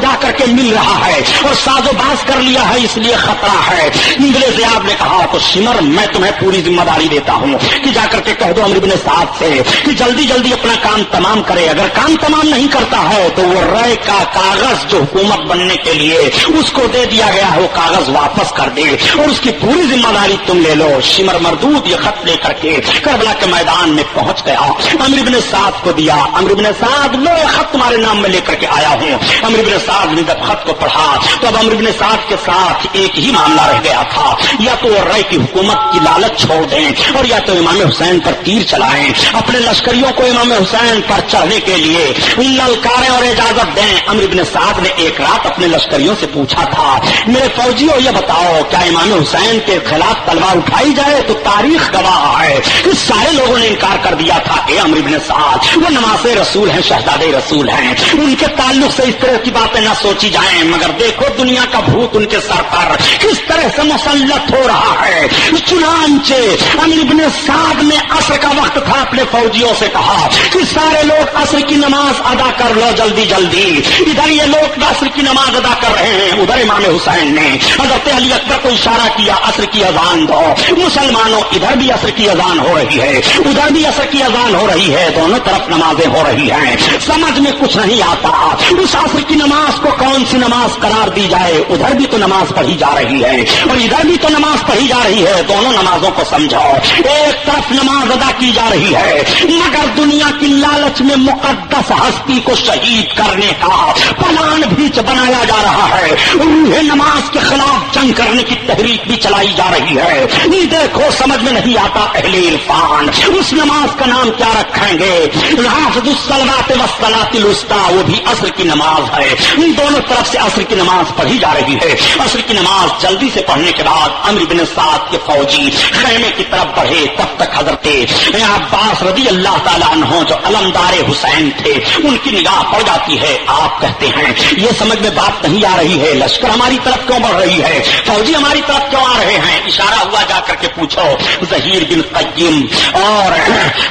S1: جا کر کے مل رہا ہے اور ساز و باز کر لیا ہے، اس لیے خطرہ ہے۔ ابن زیاد نے کہا تو شمر میں تمہیں پوری ذمہ داری دیتا ہوں کہ جا کر کے کہہ دو عمرو بن سعد سے کہ جلدی جلدی اپنا کام تمام کرے، اگر کام تمام نہیں کرتا ہے تو وہ رائے کا کاغذ جو حکومت بننے کے لیے اس کو دے دیا گیا ہے وہ کاغذ واپس کر دے اور اس کی پوری ذمہ داری تم لے لو۔ شمر مردود یہ خط لے کر کے کربلا کے میدان میں پہنچ گیا، عمرو بن سعد کو دیا۔ عمرو بن سعد لو یہ خط تمہارے نام میں لے کر کے آیا ہوں۔ عمرو بن سعد نے جب خط کو پڑھا تو اب عمرو بن سعد کے ساتھ ایک ہی معاملہ رہ گیا تھا، یا تو وہ رائے کی حکومت کی لالچ چھوڑ دیں اور یا تو امام حسین پر تیر چلائیں، اپنے لشکریوں کو امام حسین پر چڑھنے کے لیے للکاریں اور اجازت دیں۔ عمرو بن سعد نے ایک رات اپنے لشکریوں سے پوچھا تھا میرے فوجیوں یہ بتاؤ کیا امام حسین کے خلاف تلوار اٹھائی جائے تو تاریخ گواہ ہے کہ سارے لوگوں نے انکار کر دیا تھا۔ اے عمرو بن سعد وہ نماز رسول ہیں، شہزادے رسول ہیں، ان کے تعلق سے اس طرح کی باتیں نہ سوچی جائیں، مگر دیکھو دنیا کا بھوت ان کے سر پر کس طرح سے مسلط ہو رہا ہے۔ چنانچہ عمرو بن سعد نے عصر کا وقت تھا اپنے فوجیوں سے کہا کہ سارے لوگ عصر کی نماز ادا کر لو جلدی جلدی۔ ادھر یہ لوگ عصر کی نماز ادا کر رہے ہیں، ادھر امام حسین نے حضرت علی اکبر کو اشارہ کیا عصر کی اذان دو۔ مسلمانوں ادھر بھی عصر کی اذان ہو رہی ہے، ادھر بھی عصر کی اذان ہو رہی ہے، دونوں طرف نمازیں ہو رہی ہیں، سمجھ میں کچھ نہیں آتا اس عصر کی نماز کو کون سی نماز قرار دی جائے۔ ادھر بھی تو نماز پڑھی جا رہی ہے اور ادھر بھی تو نماز پڑھی جا رہی ہے، دونوں نمازوں کو سمجھو۔ ایک طرف نماز ادا کی جا رہی ہے مگر دنیا کی لالچ میں مقدس ہستی کو شہید کرنے کا پلان بھی بنایا جا رہا ہے، روح نماز کے خلاف جنگ کرنے کی تحریک بھی چلائی جا رہی ہے۔ دیکھو سمجھ میں نہیں آتا اہل عرفان اس نماز کا نام کیا رکھیں گے؟ حافظ الصلوات والصلاۃ الوسطی، وہ بھی عصر کی نماز ہے، دونوں طرف سے عصر کی نماز پڑھی جا رہی ہے۔ عصر کی نماز جلدی سے پڑھنے کے بعد عمرو بن سعد کے فوجی خیمے کی طرف بڑھے، تب تک حضرت عباس رضی اللہ تعالیٰ عنہ جو علمدار پیارے حسین تھے، ان کی نگاہ پڑ جاتی ہے، آپ کہتے ہیں یہ سمجھ میں بات نہیں آ رہی ہے، لشکر ہماری طرف کیوں بڑھ رہی ہے، فوجی ہماری طرف کیوں آ رہے ہیں؟ اشارہ ہوا جا کر کے پوچھو، ظہیر بن قیم اور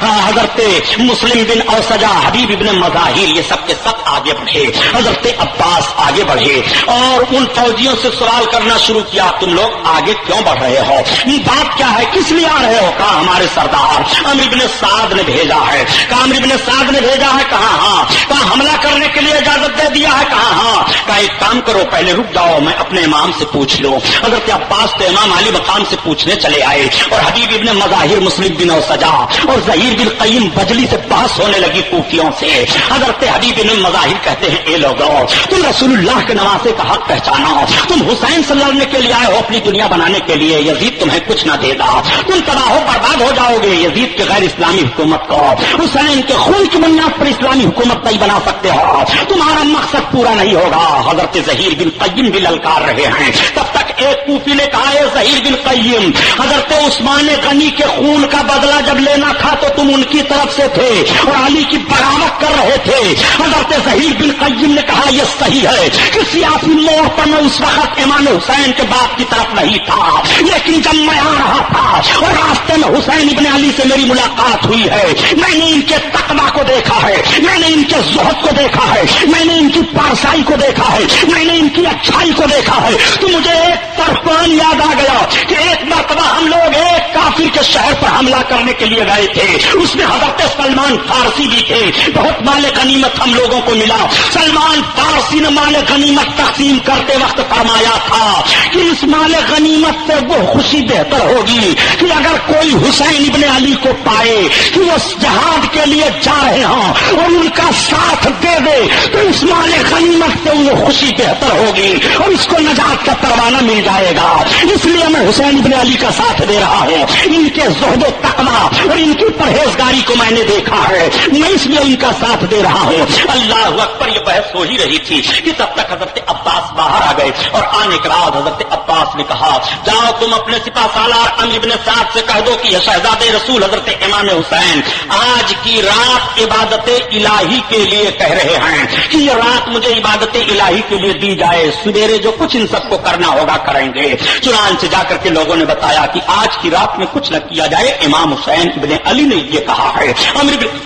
S1: حضرت مسلم بن اوسجا، حبیب ابن مظاہر، یہ سب کے سب آگے بڑھے، حضرت عباس آگے بڑھے اور ان فوجیوں سے سوال کرنا شروع کیا، تم لوگ آگے کیوں بڑھ رہے ہو، بات کیا ہے، کس لیے آ رہے ہو؟ کہا ہمارے سردار عمرو بن سعد نے بھیجا ہے۔ کہا عمرو بن سعد نے بھیجا ہے؟ کہا ہاں۔ کہا حملہ کرنے کے لیے اجازت دے دیا ہے؟ کہا ہاں۔ کہا ایک کام کرو، پہلے رک جاؤ، میں اپنے امام سے پوچھ لوں۔ حضرت عباس تو امام علی مقام سے پوچھنے چلے آئے اور حبیب ابن مظاہر، مسلم بن اوسجا اور ظہیر بن قیم بجلی سے بحث ہونے لگی کوفیوں سے۔ حضرت حبیب ابن مظاہر کہتے ہیں اے لوگو، تم رسول اللہ کے نواسے کا حق پہچانا، تم حسین سے لڑنے کے لیے آئے ہو اپنی دنیا بنانے کے لیے، یزید تمہیں کچھ نہ دے گا، تم تباہ و برباد ہو جاؤ گے، یزید کے غیر اسلامی حکومت کو حسین کے خون کی بنیاد پر اسلامی حکومت نہیں بنا سکتے ہو، تمہارا مقصد پورا نہیں ہوگا۔ حضرت ظہیر بن قیم بھی للکار رہے ہیں، تب تک ایک کوفی نے کہا ہے ظہیر بن قیم، حضرت عثمان غنی کے خون کا بدلہ جب لینا تھا تو تم ان کی طرف سے تھے اور علی کی بغاوت کر رہے تھے۔ حضرت ظہیر بن قیم نے کہا یہ صحیح ہے کہ سیاسی موڑ پر میں اس وقت امام حسین کے باپ کی طرف نہیں تھا، لیکن جب میں آ رہا تھا اور راستے میں حسین ابن علی سے میری ملاقات ہوئی ہے، میں نے ان کے تقویٰ کو دیکھا ہے، میں نے ان کے زہد کو دیکھا ہے، میں نے ان کی پارسائی کو دیکھا ہے، میں نے ان کی اچھائی کو دیکھا ہے، تو مجھے ایک طرفان یاد آ گیا کہ ایک مرتبہ ہم لوگ ایک کافر کے شہر پر حملہ کرنے کے لیے گئے تھے، اس میں حضرت سلمان فارسی بھی تھے، بہت مال غنیمت ہم لوگوں کو ملا۔ سلمان فارسی نے مال غنیمت تقسیم کرتے وقت فرمایا تھا کہ اس مال غنیمت سے وہ خوشی بہتر ہوگی کہ اگر کوئی حسین ابن علی کو پائے کہ وہ جہاد کے لیے جا رہے ہوں اور ان کا ساتھ دے دے تو اس مال غنیمت سے وہ خوشی بہتر ہوگی اور اس کو نجات کا پروانہ مل جائے گا، اس لیے میں حسین ابن علی کا ساتھ دے رہا ہوں، ان کے زہد و تقویٰ اور ان کی پرہیزگاری کو میں نے دیکھا ہے، میں اس لیے ان کا ساتھ دے رہا ہوں۔ اللہ اکبر، یہ بحث ہو ہی رہی تھی کہ تب تک حضرت عباس باہر آ گئے اور آنے کے بعد حضرت عباس نے کہا جاؤ تم اپنے سپاہ سالار عمرو بن سعد سے کہہ دو کہ یہ شہزاد رسول حضرت امام حسین آج کی رات عبادت الہی کے لیے کہہ رہے ہیں کہ یہ رات مجھے عبادت الہی کے لیے دی جائے، سویرے جو کچھ ان سب کو کرنا ہوگا کریں گے۔ چنانچہ جا کر کے لوگوں نے بتایا کہ آج کی رات میں کچھ نہ کیا جائے، امام حسین ابن علی نے یہ کہا ہے۔ عمرو بن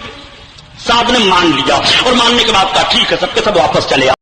S1: سعد نے مان لیا اور ماننے کے بعد کہا ٹھیک ہے، سب کے سب واپس چلے آئے۔